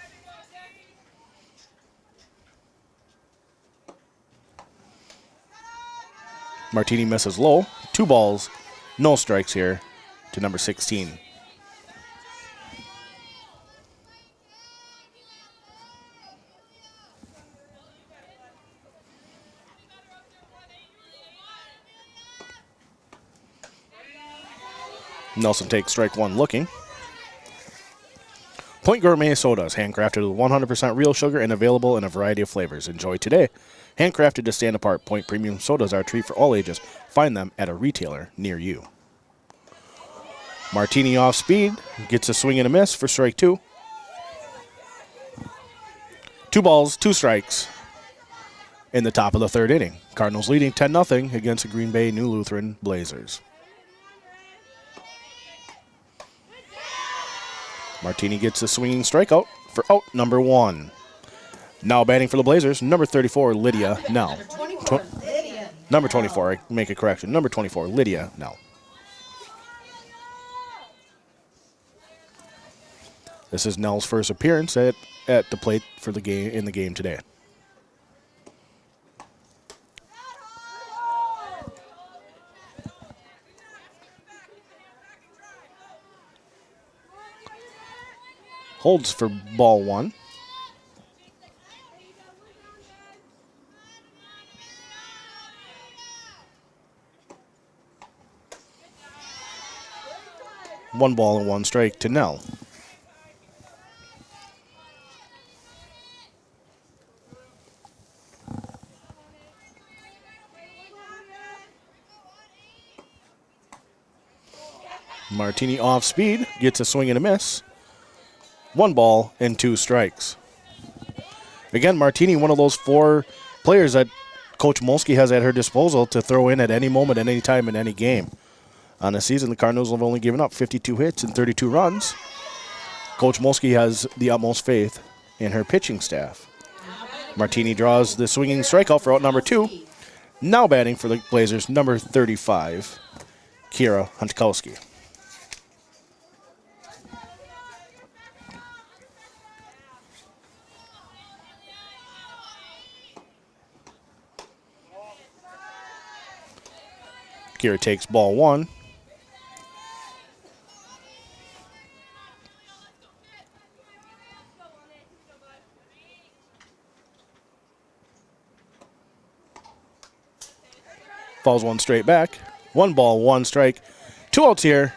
Martini misses low. 2 balls, no strikes here to number 16. Nelson takes strike 1 looking. Point Gourmet sodas, handcrafted with 100% real sugar and available in a variety of flavors. Enjoy today. Handcrafted to stand apart, Point Premium sodas are a treat for all ages. Find them at a retailer near you. Martini off speed, gets a swing and a miss for strike 2. 2 balls, 2 strikes in the top of the 3rd inning. Cardinals leading 10-0 against the Green Bay New Lutheran Blazers. Martini gets a swinging strikeout for out number 1. Now batting for the Blazers, number 34, Lydia Nell. Number 24, I make a correction. Number 24, Lydia Nell. This is Nell's first appearance at the plate for the game in the game today. Holds for ball 1. One ball and 1 strike to Nell. Martini off speed, gets a swing and a miss. 1 ball and 2 strikes. Again, Martini, one of those 4 players that Coach Molsky has at her disposal to throw in at any moment, at any time, in any game. On the season, the Cardinals have only given up 52 hits and 32 runs. Coach Molsky has the utmost faith in her pitching staff. Martini draws the swinging strikeout for out number 2. Now batting for the Blazers, number 35, Kira Huntkowski. Kira takes ball 1. Falls 1 straight back. 1 ball, 1 strike. 2 outs here.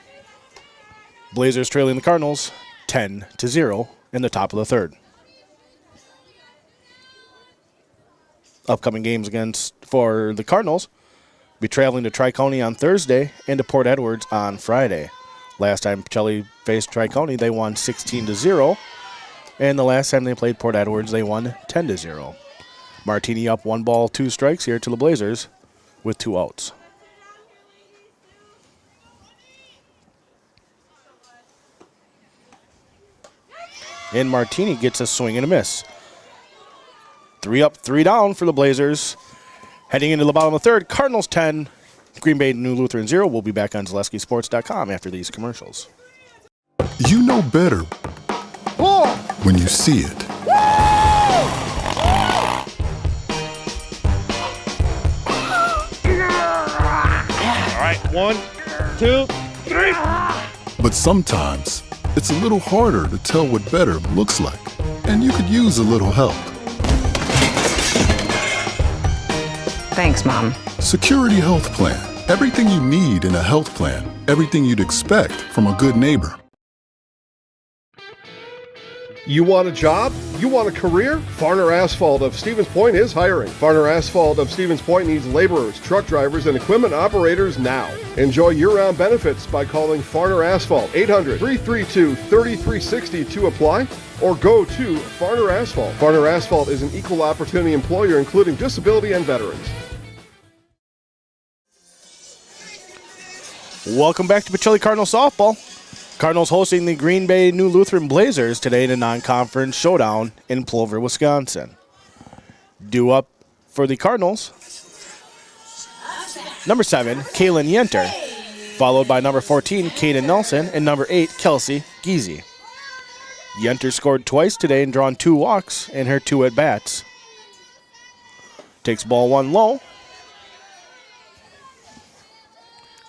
Blazers trailing the Cardinals 10-0 in the top of the 3rd. Upcoming games for the Cardinals be traveling to Tri-County on Thursday and to Port Edwards on Friday. Last time Pacelli faced Tri-County, they won 16-0. And the last time they played Port Edwards, they won 10-0. Martini up 1 ball, 2 strikes here to the Blazers with 2 outs. And Martini gets a swing and a miss. 3 up, 3 down for the Blazers. Heading into the bottom of the 3rd, Cardinals 10, Green Bay New Lutheran 0. We'll be back on ZaleskiSports.com after these commercials. You know better. when you see it. All right, 1, 2, 3. But sometimes it's a little harder to tell what better looks like, and you could use a little help. Thanks, Mom. Security Health Plan. Everything you need in a health plan. Everything you'd expect from a good neighbor. You want a job? You want a career? Farner Asphalt of Stevens Point is hiring. Farner Asphalt of Stevens Point needs laborers, truck drivers, and equipment operators now. Enjoy year-round benefits by calling Farner Asphalt 800-332-3360 to apply, or go to Farner Asphalt. Farner Asphalt is an equal opportunity employer including disability and veterans. Welcome back to Pacelli Cardinal Softball. Cardinals hosting the Green Bay New Lutheran Blazers today in a non-conference showdown in Plover, Wisconsin. Due up for the Cardinals, number 7, Kaylin Yenter, followed by number 14, Kaden Nelson, and number 8, Kelsey Giese. Yenter scored twice today and drawn 2 walks in her 2 at-bats. Takes ball 1 low.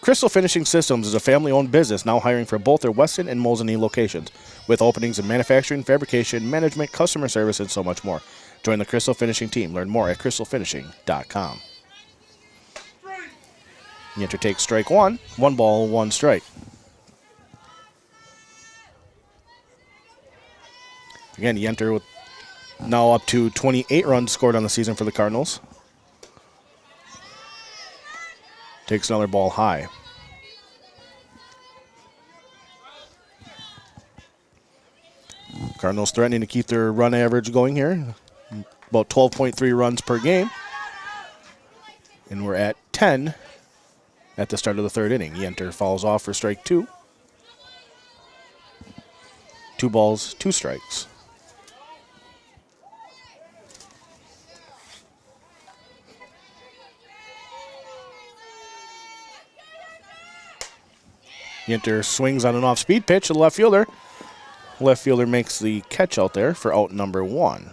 Crystal Finishing Systems is a family-owned business now hiring for both their Weston and Mosinee locations, with openings in manufacturing, fabrication, management, customer service, and so much more. Join the Crystal Finishing team. Learn more at crystalfinishing.com. Yenter takes strike 1. 1 ball, 1 strike. Again, Yenter with now up to 28 runs scored on the season for the Cardinals. Takes another ball high. Cardinals threatening to keep their run average going here. About 12.3 runs per game. And we're at 10 at the start of the 3rd inning. Yenter fouls off for strike 2. 2 balls, 2 strikes. Yenter swings on an off-speed pitch to the left fielder. Left fielder makes the catch out there for out number 1.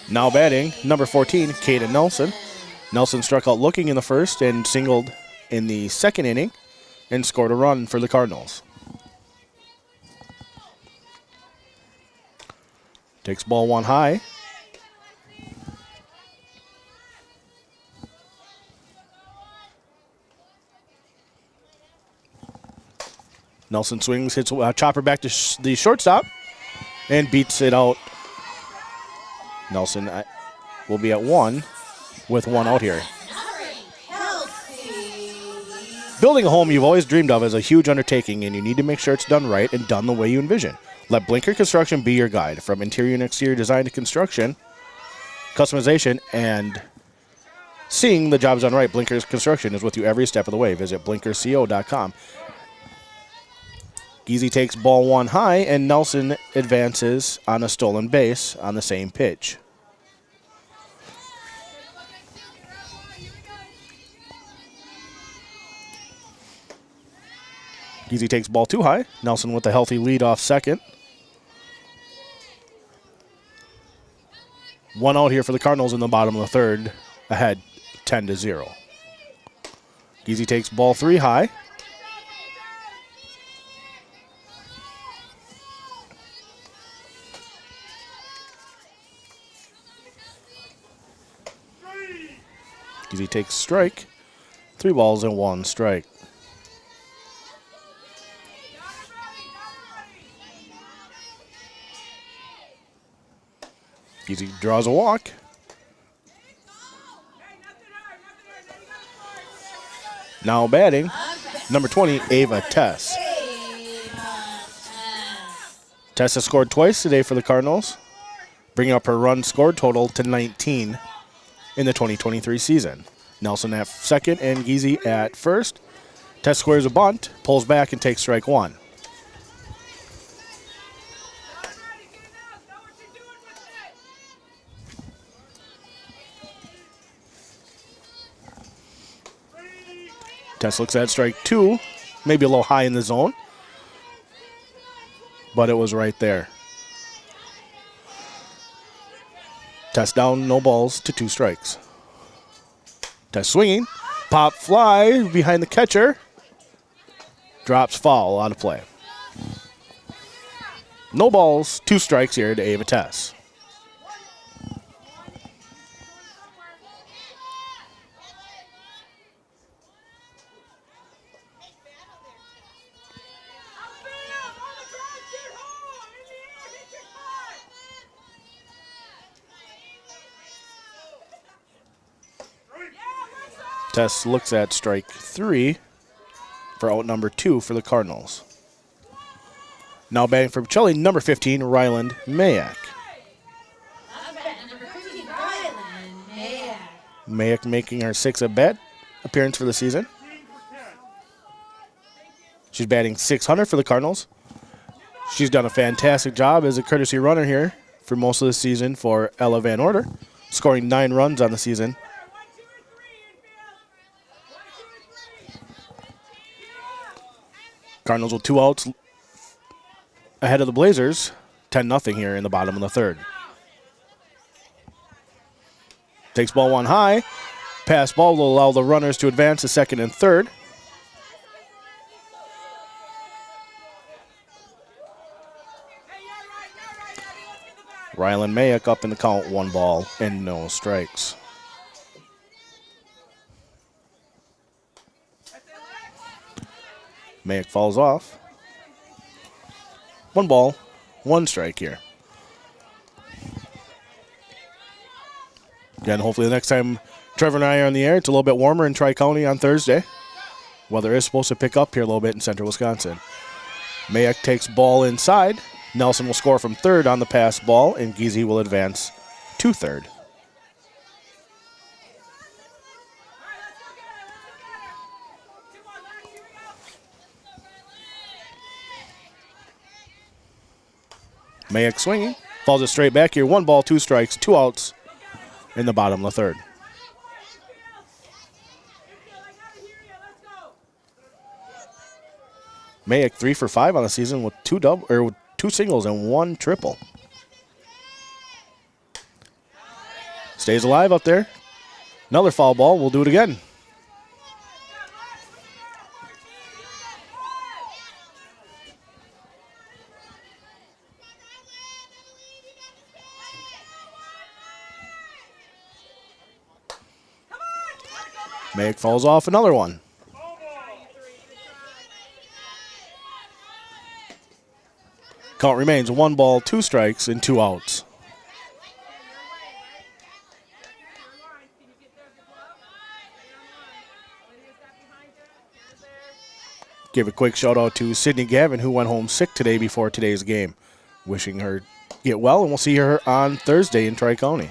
Now batting, number 14, Kaden Nelson. Nelson struck out looking in the 1st and singled in the 2nd inning and scored a run for the Cardinals. Takes ball 1 high. Nelson swings, hits a chopper back to the shortstop, and beats it out. Nelson will be at 1 with 1 out here. Building a home you've always dreamed of is a huge undertaking, and you need to make sure it's done right and done the way you envision. Let Blinker Construction be your guide. From interior and exterior design to construction, customization, and seeing the jobs done right, Blinker Construction is with you every step of the way. Visit blinkerco.com. Giese takes ball 1 high, and Nelson advances on a stolen base on the same pitch. Giese takes ball 2 high. Nelson with a healthy lead off second. 1 out here for the Cardinals in the bottom of the 3rd, ahead 10-0. Giese takes ball 3 high. Giese takes strike. 3 balls and 1 strike. Giese draws a walk. Now batting, number 20, Ava Tess. Tess has scored twice today for the Cardinals, bringing up her run scored total to 19 in the 2023 season. Nelson at second and Giese at first. Tess squares a bunt, pulls back, and takes strike 1. Tess looks at strike 2, maybe a little high in the zone. but it was right there. Test down, no balls to 2 strikes. Test swinging. Pop fly behind the catcher. Drops foul, out of play. No balls, 2 strikes here to Ava Tess. Tess looks at strike 3 for out number 2 for the Cardinals. Now batting for Pacelli, number 15, Ryland Mayak. Mayak making her 6th at-bat appearance for the season. She's batting .600 for the Cardinals. She's done a fantastic job as a courtesy runner here for most of the season for Ella Van Order, scoring 9 runs on the season. Cardinals with 2 outs ahead of the Blazers, 10-0 here in the bottom of the 3rd. Takes ball 1 high. Pass ball will allow the runners to advance to 2nd and 3rd. Ryland Mayak up in the count, 1 ball and no strikes. Mayak falls off. 1 ball, 1 strike here. Again, hopefully the next time Trevor and I are on the air, it's a little bit warmer in Tri-County on Thursday. Weather is supposed to pick up here a little bit in central Wisconsin. Mayak takes ball inside. Nelson will score from 3rd on the pass ball, and Giese will advance to 3rd. Mayak swinging. Falls it straight back here. 1 ball, 2 strikes, 2 outs in the bottom of the 3rd. Mayak 3 for 5 on the season with 2 singles and 1 triple. Stays alive up there. Another foul ball. We'll do it again. Mayak falls off another one. Count remains 1 ball, 2 strikes, and 2 outs. Give a quick shout out to Sydney Gavin, who went home sick today before today's game. Wishing her get well, and we'll see her on Thursday in Tri-County.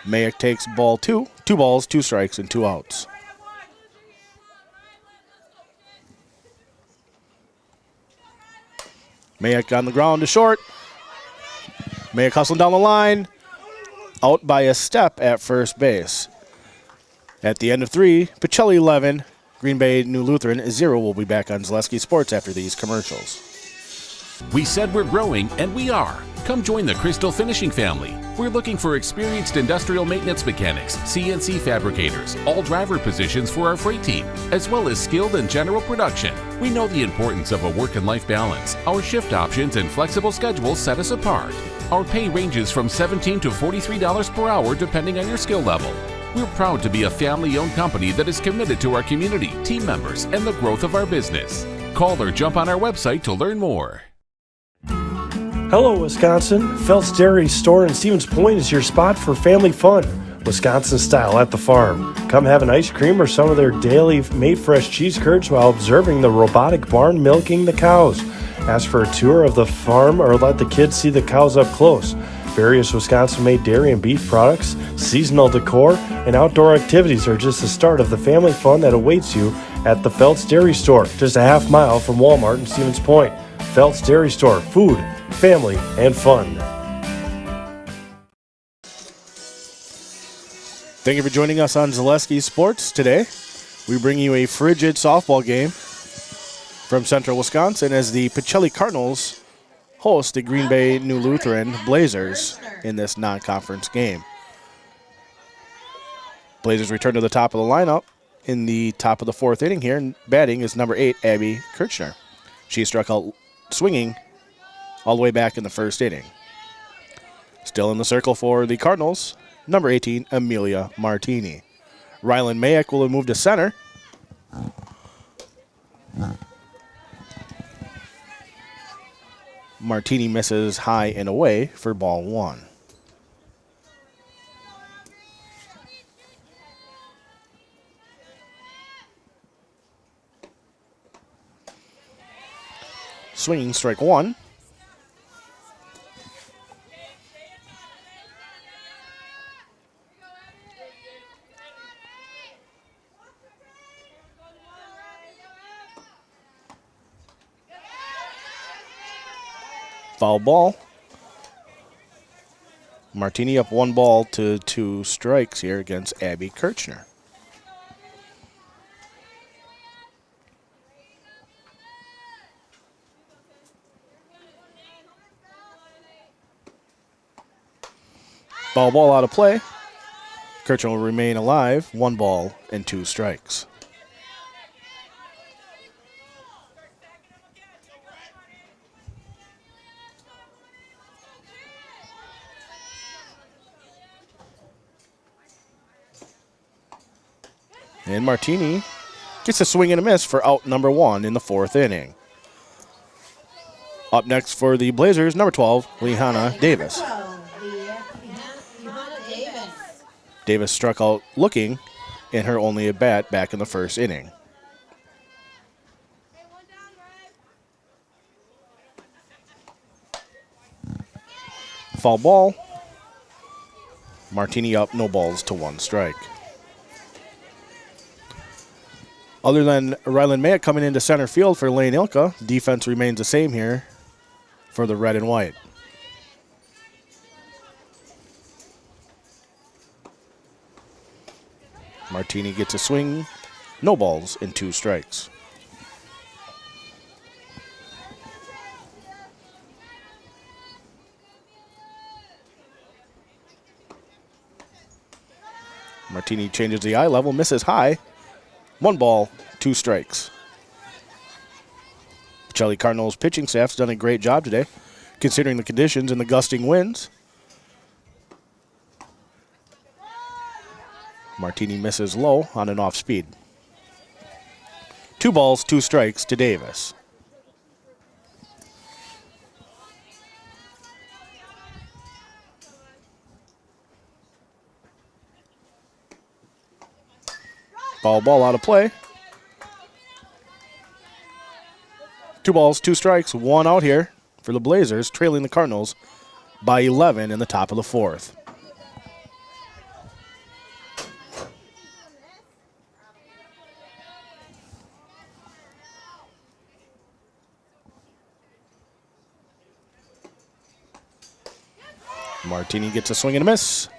Mayak takes ball 2. 2 balls, 2 strikes, and 2 outs. Mayak on the ground to short. Mayak hustling down the line. Out by a step at first base. At the end of 3, Pacelli 11, Green Bay New Lutheran 0. We'll be back on Zaleski Sports after these commercials. We said we're growing, and we are. Come join the Crystal Finishing family. We're looking for experienced industrial maintenance mechanics, CNC fabricators, all driver positions for our freight team, as well as skilled and general production. We know the importance of a work and life balance. Our shift options and flexible schedules set us apart. Our pay ranges from $17 to $43 per hour depending on your skill level. We're proud to be a family-owned company that is committed to our community, team members, and the growth of our business. Call or jump on our website to learn more. Hello, Wisconsin. Felt's Dairy Store in Stevens Point is your spot for family fun, Wisconsin style at the farm. Come have an ice cream or some of their daily made fresh cheese curds while observing the robotic barn milking the cows. Ask for a tour of the farm or let the kids see the cows up close. Various Wisconsin-made dairy and beef products, seasonal decor, and outdoor activities are just the start of the family fun that awaits you at the Felt's Dairy Store, just a half mile from Walmart in Stevens Point. Felt's Dairy Store, food, family, and fun. Thank you for joining us on Zaleski Sports today. We bring you a frigid softball game from Central Wisconsin as the Pacelli Cardinals host the Green Bay New Lutheran Blazers in this non-conference game. Blazers return to the top of the lineup in the top of the fourth inning here, and batting is number 8, Abby Kirchner. She struck out swinging all the way back in the first inning. Still in the circle for the Cardinals, number 18, Amelia Martini. Rylan Mayak will move to center. Martini misses high and away for ball 1. Swinging strike 1. Foul ball. Martini up 1 ball to 2 strikes here against Abby Kirchner. Foul ball out of play. Kirchner will remain alive. 1 ball and 2 strikes. And Martini gets a swing and a miss for out number 1 in the 4th inning. Up next for the Blazers, number 12, Lehana Davis. Davis struck out looking in her only at bat back in the 1st inning. Foul ball. Martini up, no balls to 1 strike. Other than Rylan Mayak coming into center field for Lane Ilka, defense remains the same here for the red and white. Martini gets a swing, no balls and 2 strikes. Martini changes the eye level, misses high. 1 ball, 2 strikes. Pacelli Cardinals pitching staff's done a great job today, considering the conditions and the gusting winds. Martini misses low on an off speed. 2 balls, 2 strikes to Davis. Foul ball out of play. 2 balls, 2 strikes, 1 out here for the Blazers, trailing the Cardinals by 11 in the top of the 4th. Martini gets a swing and a miss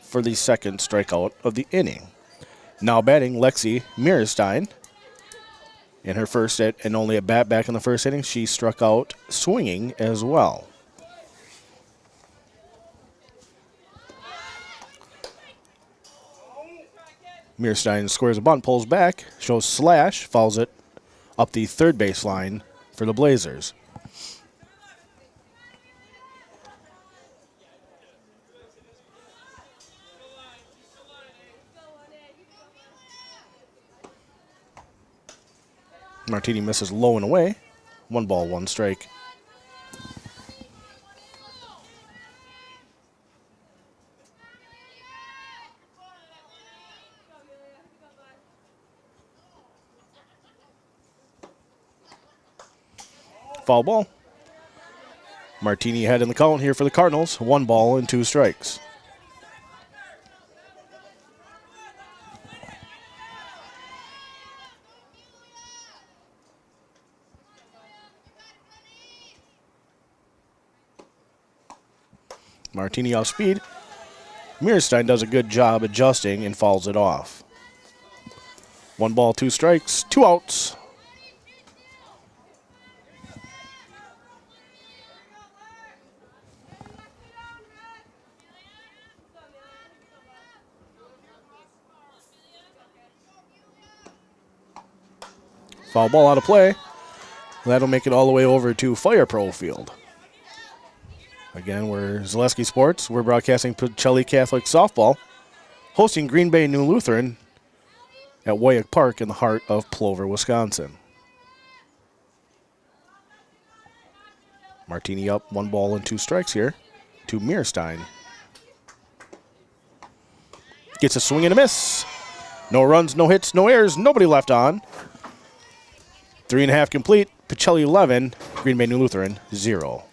for the 2nd strikeout of the inning. Now batting, Lexi Mirstein. In her first and only at bat back in the 1st inning, she struck out swinging as well. Mirstein squares a bunt, pulls back, shows slash, fouls it up the 3rd baseline for the Blazers. Martini misses low and away. 1 ball, 1 strike. Foul ball. Martini ahead in the count here for the Cardinals. 1 ball and 2 strikes. Martini off speed. Mirstein does a good job adjusting and fouls it off. 1 ball, 2 strikes, 2 outs Foul ball out of play. That'll make it all the way over to Fire Pro Field. Again, we're Zaleski Sports. We're broadcasting Pacelli Catholic Softball, hosting Green Bay New Lutheran at WIAA Park in the heart of Plover, Wisconsin. Martini up, 1 ball and 2 strikes here to Meerstein. Gets a swing and a miss. No runs, no hits, no errors, nobody left on. 3.5 complete. Pacelli 11, Green Bay New Lutheran 0.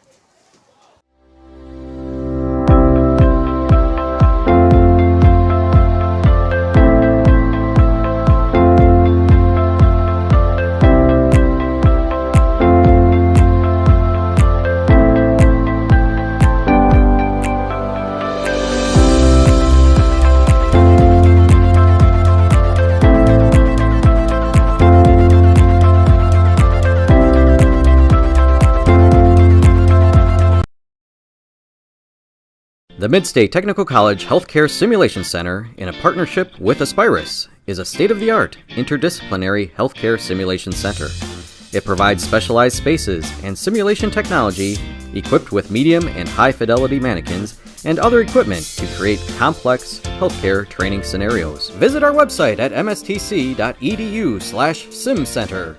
The Midstate Technical College Healthcare Simulation Center, in a partnership with Aspirus, is a state-of-the-art, interdisciplinary healthcare simulation center. It provides specialized spaces and simulation technology equipped with medium and high-fidelity mannequins and other equipment to create complex healthcare training scenarios. Visit our website at mstc.edu/simcenter.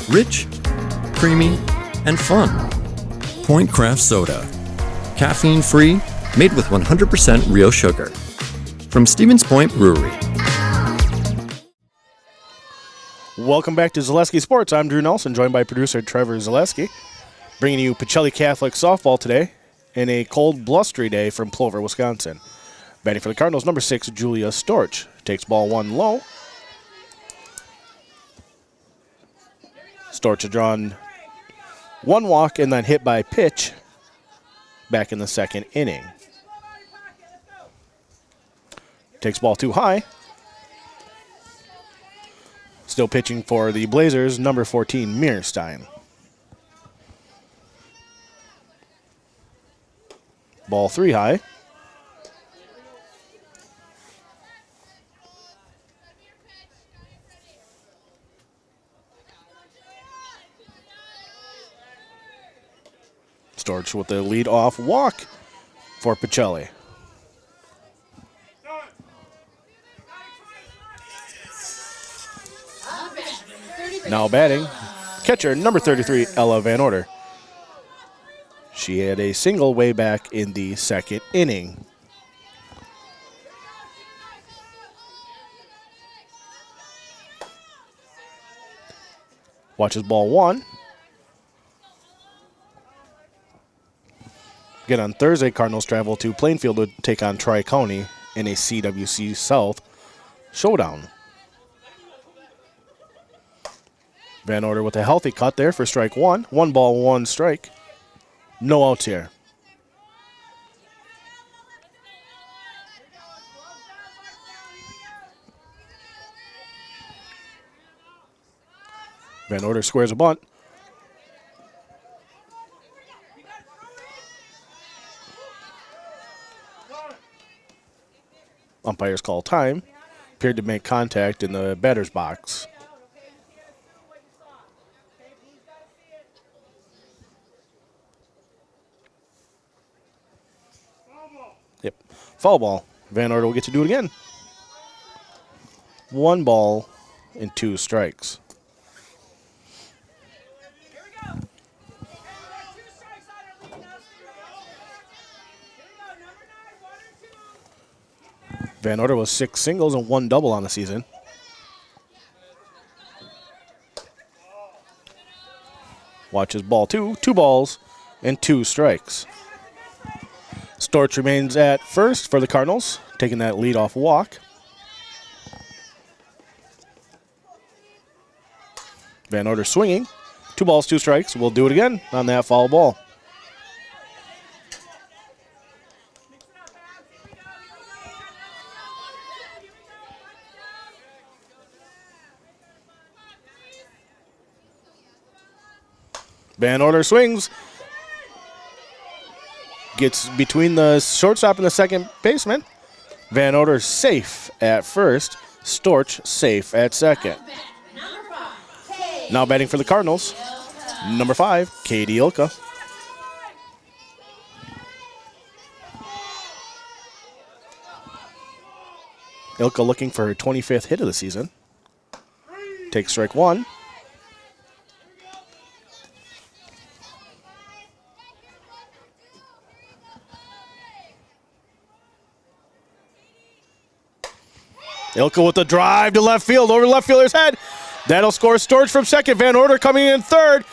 Rich, creamy, and fun. Point Craft Soda. Caffeine-free, made with 100% real sugar. From Stevens Point Brewery. Welcome back to Zaleski Sports. I'm Drew Nelson, joined by producer Trevor Zaleski, bringing you Pacelli Catholic Softball today in a cold, blustery day from Plover, Wisconsin. Batting for the Cardinals, number 6, Julia Storch. Takes ball 1 low. Storch has drawn 1 walk and then hit by pitch back in the 2nd inning. Takes ball 2 high. Still pitching for the Blazers, number 14, Meerstein. Ball 3 high. Storch with the lead-off walk for Pacelli. Now batting, catcher number 33, Ella Van Order. She had a single way back in the 2nd inning. Watches ball 1. Again, on Thursday, Cardinals travel to Plainfield to take on Tri-County in a CWC South showdown. Van Order with a healthy cut there for strike 1. 1 ball, 1 strike. No outs here. Van Order squares a bunt. Umpires call time. Appeared to make contact in the batter's box. Yep. Foul ball. Van Order will get to do it again. 1 ball and 2 strikes. Van Order was 6 singles and 1 double on the season. Watches ball 2. 2 balls and 2 strikes. Storch remains at first for the Cardinals, taking that leadoff walk. Van Order swinging. 2 balls, 2 strikes. We'll do it again on that foul ball. Van Order swings. Gets between the shortstop and the second baseman. Van Order safe at first. Storch safe at second. Now batting for the Cardinals, number 5, Katie Ilka. Ilka looking for her 25th hit of the season. Takes strike 1. Ilka with the drive to left field, over left fielder's head. That'll score Storch from second. Van Order coming in third.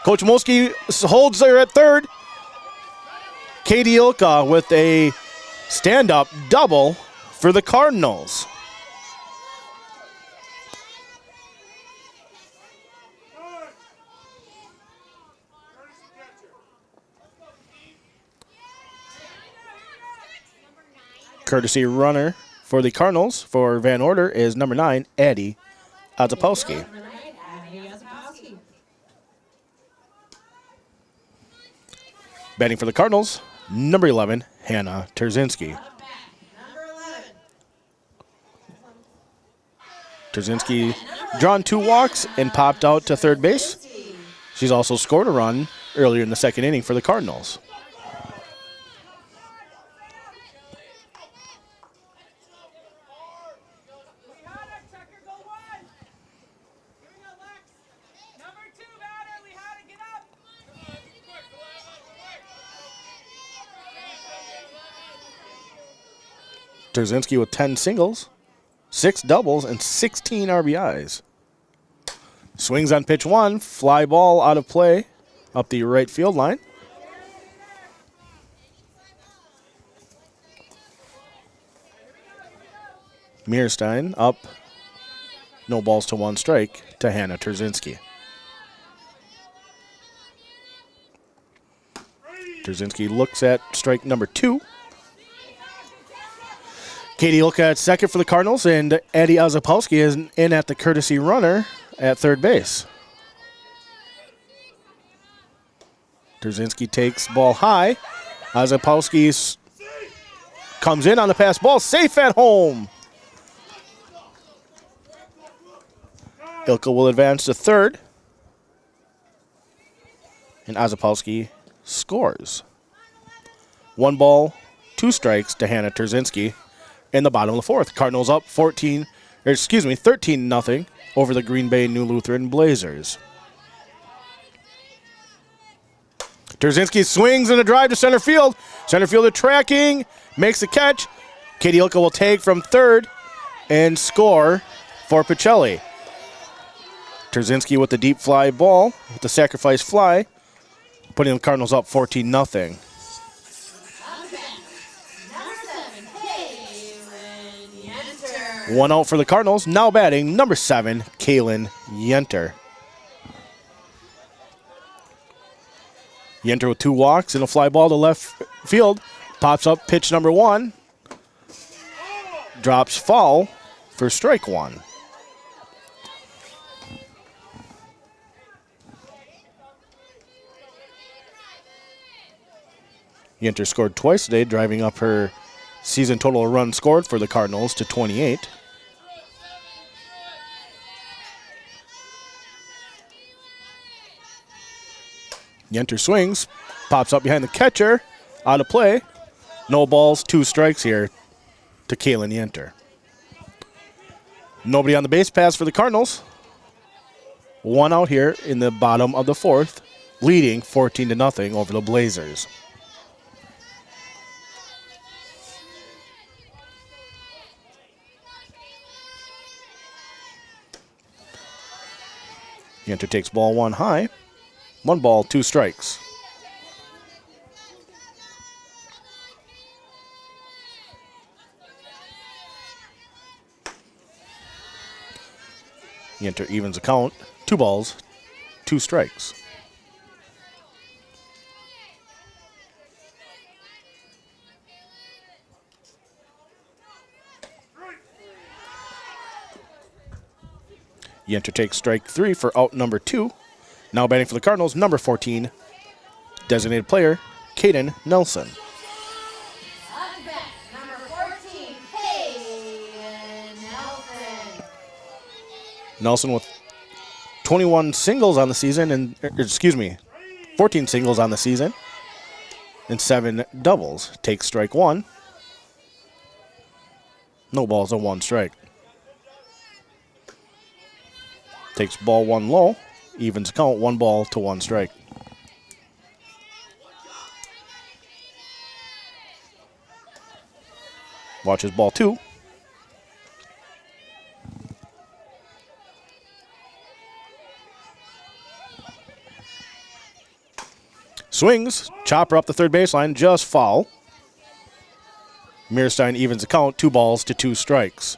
Coach Molsky holds there at third. Katie Ilka with a stand-up double for the Cardinals. Courtesy runner for the Cardinals for Van Order is number 9, Addie Adzapowski. Batting for the Cardinals, number 11, Hannah Terzinski. Terzinski drawn 2 walks and popped out to third base. She's also scored a run earlier in the second inning for the Cardinals. Terzinski with 10 singles, 6 doubles, and 16 RBIs. Swings on pitch 1, fly ball out of play up the right field line. Mearstein up, no balls to 1 strike to Hannah Terzinski. Terzinski looks at strike number 2. Katie Ilka at second for the Cardinals, and Addie Adzapowski is in at the courtesy runner at third base. Terzinski takes ball high. Adzapowski comes in on the pass ball, safe at home. Ilka will advance to third, and Adzapowski scores. 1 ball, 2 strikes to Hannah Terzinski. In the bottom of the 4th, Cardinals up 13-0 over the Green Bay New Lutheran Blazers. Terzinski swings in a drive to center field. Center fielder tracking, makes the catch. Katie Ilka will take from third and score for Pacelli. Terzinski with the deep fly ball, with the sacrifice fly, putting the Cardinals up 14-0. One out for the Cardinals. Now batting, number 7, Kaylin Yenter. Yenter with 2 walks and a fly ball to left field. Pops up pitch number 1. Drops foul for strike 1. Yenter scored twice today, driving up her season total runs scored for the Cardinals to 28. Yenter swings, pops up behind the catcher, out of play. No balls, 2 strikes here to Kaylin Yenter. Nobody on the base pass for the Cardinals. 1 out here in the bottom of the 4th, leading 14-0 over the Blazers. Yenter takes ball 1 high. 1 ball, 2 strikes. Yenter evens the count. 2 balls, 2 strikes. Yenter takes strike 3 for out number 2. Now batting for the Cardinals, number 14, designated player, Kaden Nelson. Nelson with 21 singles on the season, and 14 singles on the season, and 7 doubles. Takes strike 1. No balls, a 1 strike. Takes ball 1 low, evens count, 1 ball to 1 strike. Watches ball 2. Swings, chopper up the third baseline, just foul. Mearstein evens the count, 2 balls to 2 strikes.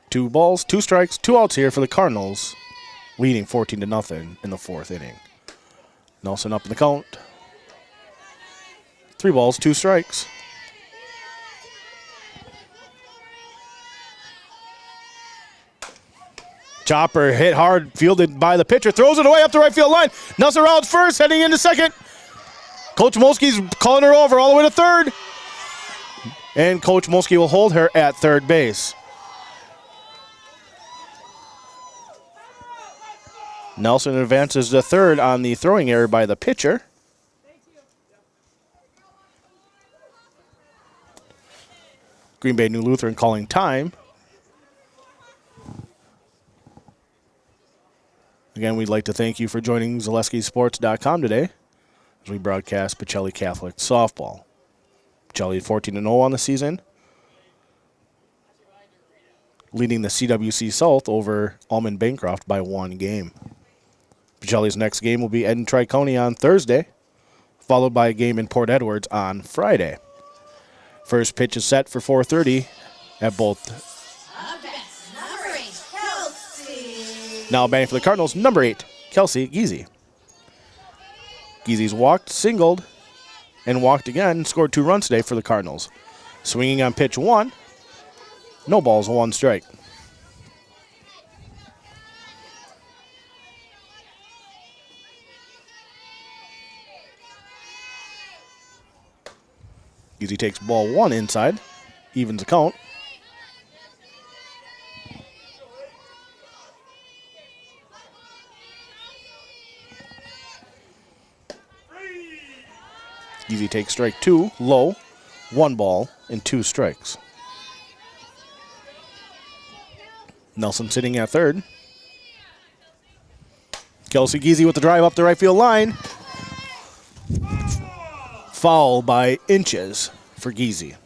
Two balls, 2 strikes, 2 outs here for the Cardinals, leading 14-0 in the 4th inning. Nelson up in the count. 3 balls, 2 strikes. Chopper hit hard, fielded by the pitcher, throws it away up the right field line. Nelson rounds first, heading into second. Coach Molsky's calling her over all the way to third. And Coach Molsky will hold her at third base. Nelson advances to third on the throwing error by the pitcher. Green Bay New Lutheran calling time. Again, we'd like to thank you for joining ZaleskiSports.com today as we broadcast Pacelli Catholic softball. Pacelli 14-0 on the season, leading the CWC South over Almond Bancroft by 1 game. Pacelli's next game will be Eden Tri-County on Thursday, followed by a game in Port Edwards on Friday. First pitch is set for 4:30 at both. Now batting for the Cardinals, number 8, Kelsey Giese. Giese's walked, singled, and walked again, scored 2 runs today for the Cardinals. Swinging on pitch 1, no balls, 1 strike. Giese takes ball 1 inside, evens the count. Giese takes strike 2, low, 1 ball, and 2 strikes. Nelson sitting at third. Kelsey Giese with the drive up the right field line. Foul by inches for Giese.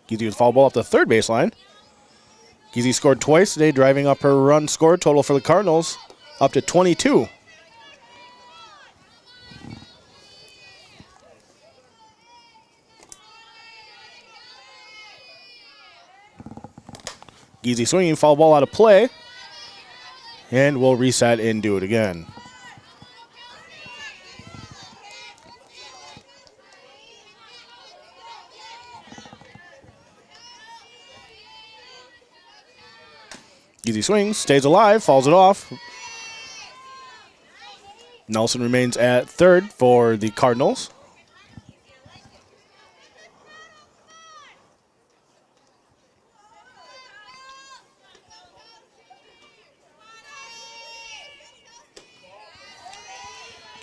Giese with foul ball up the third baseline. Giese scored twice today, driving up her run score total for the Cardinals up to 22. Giese swinging, foul ball out of play. And we'll reset and do it again. Giese swings, stays alive, falls it off. Nelson remains at third for the Cardinals.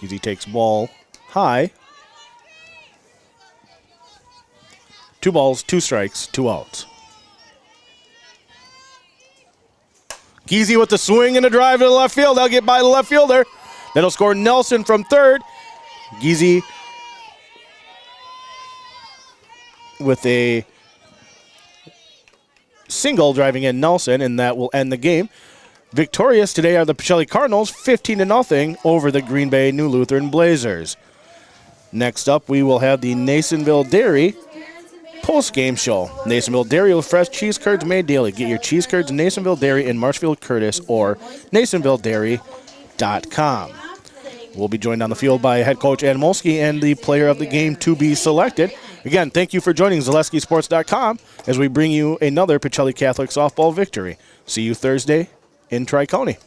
Giese takes ball high. 2 balls, 2 strikes, 2 outs. Giese with the swing and a drive to the left field. They'll get by the left fielder. That'll score Nelson from third. Giese with a single driving in Nelson, and that will end the game. Victorious today are the Pacelli Cardinals, 15-0 over the Green Bay New Lutheran Blazers. Next up, we will have the Nasonville Dairy post-game show. Nasonville Dairy with fresh cheese curds made daily. Get your cheese curds in Nasonville Dairy in Marshfield Curtis or NasonvilleDairy.com. We'll be joined on the field by head coach Ann Molsky and the player of the game to be selected. Again, thank you for joining ZaleskiSports.com as we bring you another Pacelli Catholic softball victory. See you Thursday in Tri-County.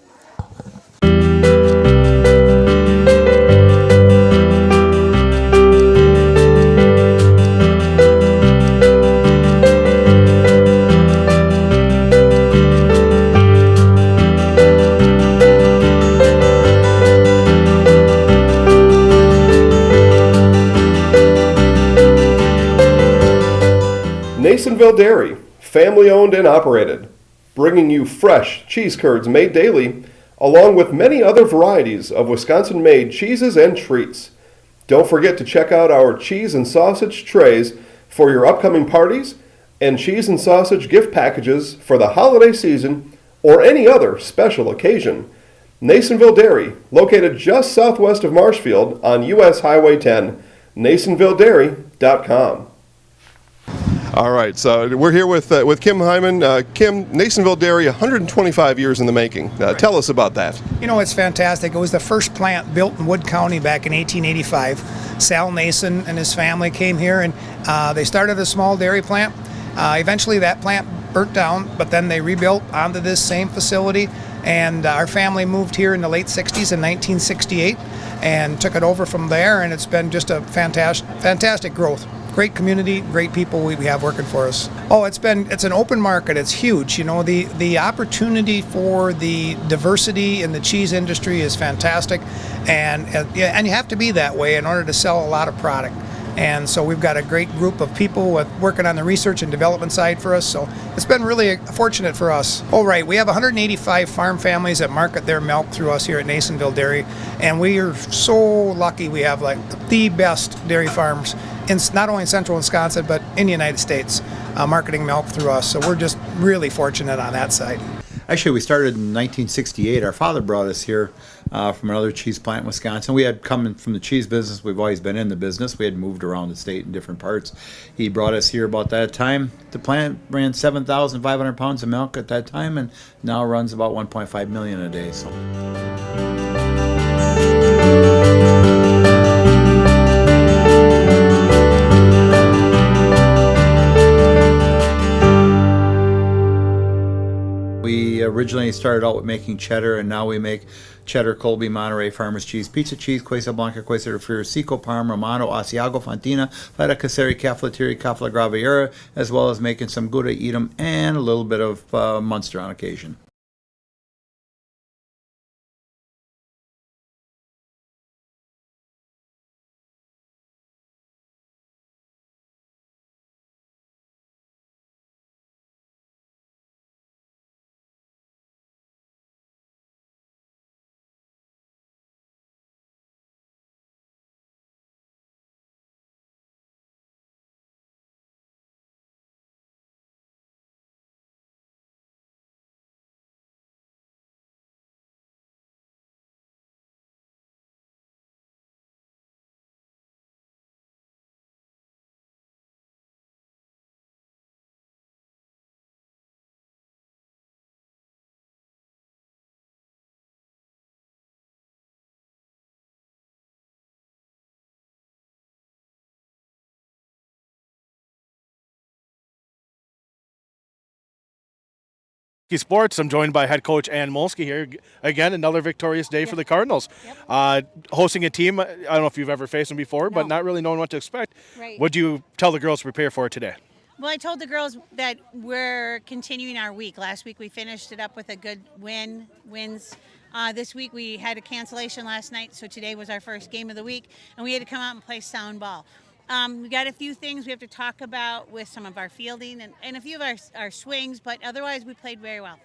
Nasonville Dairy, family owned and operated, bringing you fresh cheese curds made daily, along with many other varieties of Wisconsin-made cheeses and treats. Don't forget to check out our cheese and sausage trays for your upcoming parties and cheese and sausage gift packages for the holiday season or any other special occasion. Nasonville Dairy, located just southwest of Marshfield on US Highway 10, NasonvilleDairy.com. All right, so we're here with Kim Hyman. Kim, Nasonville Dairy, 125 years in the making. Tell us about that. You know, it's fantastic. It was the first plant built in Wood County back in 1885. Sal Nason and his family came here, and they started a small dairy plant. Eventually, that plant burnt down, but then they rebuilt onto this same facility, and our family moved here in the late 60s in 1968 and took it over from there, and it's been just a fantastic growth. Great community, great people we have working for us. Oh, it's an open market. It's huge. You know, the opportunity for the diversity in the cheese industry is fantastic, and you have to be that way in order to sell a lot of product. And so we've got a great group of people working on the research and development side for us. So it's been really fortunate for us. Oh, right. We have 185 farm families that market their milk through us here at Nasonville Dairy. And we are so lucky we have like the best dairy farms in not only in central Wisconsin, but in the United States, marketing milk through us. So we're just really fortunate on that side. Actually, we started in 1968. Our father brought us here from another cheese plant in Wisconsin. We had come from the cheese business. We've always been in the business. We had moved around the state in different parts. He brought us here about that time. The plant ran 7,500 pounds of milk at that time, and now runs about 1.5 million a day. So. We originally started out with making cheddar, and now we make cheddar, Colby, Monterey, Farmers cheese, pizza cheese, Quesa Blanca, Quesa de Friar, Seco, Parm, Romano, Asiago, Fontina, Feta Caseri, Cafetieri, Cafla Graviera, as well as making some Gouda Edam and a little bit of Munster on occasion. Sports. I'm joined by head coach Ann Molsky here. Again, another victorious day for the Cardinals. Hosting a team, I don't know if you've ever faced them before, but not really knowing what to expect. Right. What do you tell the girls to prepare for today? Well, I told the girls that we're continuing our week. Last week we finished it up with a good wins. This week we had a cancellation last night, so today was our first game of the week, and we had to come out and play sound ball. We got a few things we have to talk about with some of our fielding and a few of our swings, but otherwise we played very well.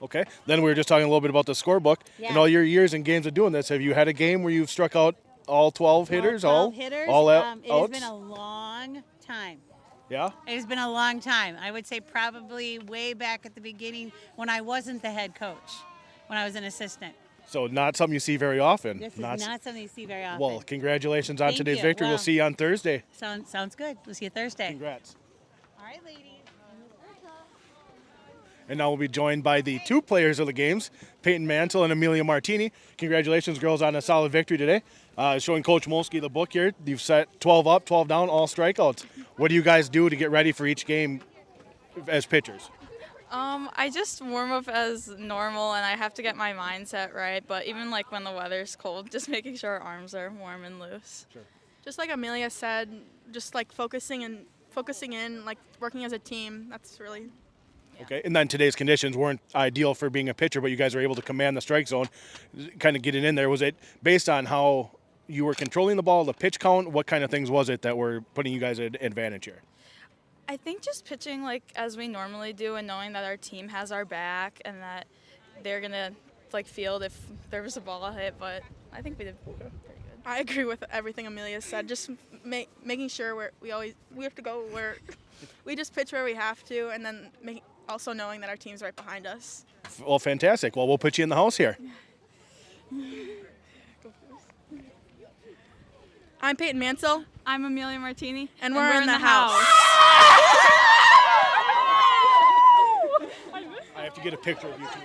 Okay. Then we were just talking a little bit about the scorebook. Yeah. In all your years and games of doing this, have you had a game where you've struck out all 12 hitters? All hitters. All it outs? has been a long time. Yeah? It has been a long time. I would say probably way back at the beginning when I wasn't the head coach, when I was an assistant. So not something you see very often. This is not something you see very often. Well, congratulations on Thank today's you. victory. Well, We'll see you on Thursday. Sounds good. We'll see you Thursday. Congrats. All right, ladies. And now we'll be joined by the two players of the games, Peyton Mansell and Amelia Martini. Congratulations, girls, on a solid victory today. Showing Coach Molsky the book here. You've set 12 up, 12 down, all strikeouts. What do you guys do to get ready for each game as pitchers? I just warm up as normal, and I have to get my mindset right. But even like when the weather's cold, just making sure our arms are warm and loose. Sure. Just like Amelia said, just like focusing in, like working as a team. That's really. Yeah. Okay, and then today's conditions weren't ideal for being a pitcher, but you guys were able to command the strike zone, kind of getting in there. Was it based on how you were controlling the ball, the pitch count? What kind of things was it that were putting you guys at advantage here? I think just pitching like as we normally do, and knowing that our team has our back and that they're gonna like field if there was a ball hit. But I think we did pretty good. I agree with everything Amelia said. Just making sure we have to go where we just pitch where we have to, and then also knowing that our team's right behind us. Well, fantastic. Well, we'll put you in the house here. I'm Peyton Mansell. I'm Amelia Martini. And we're in the house. I have to get a picture of you two.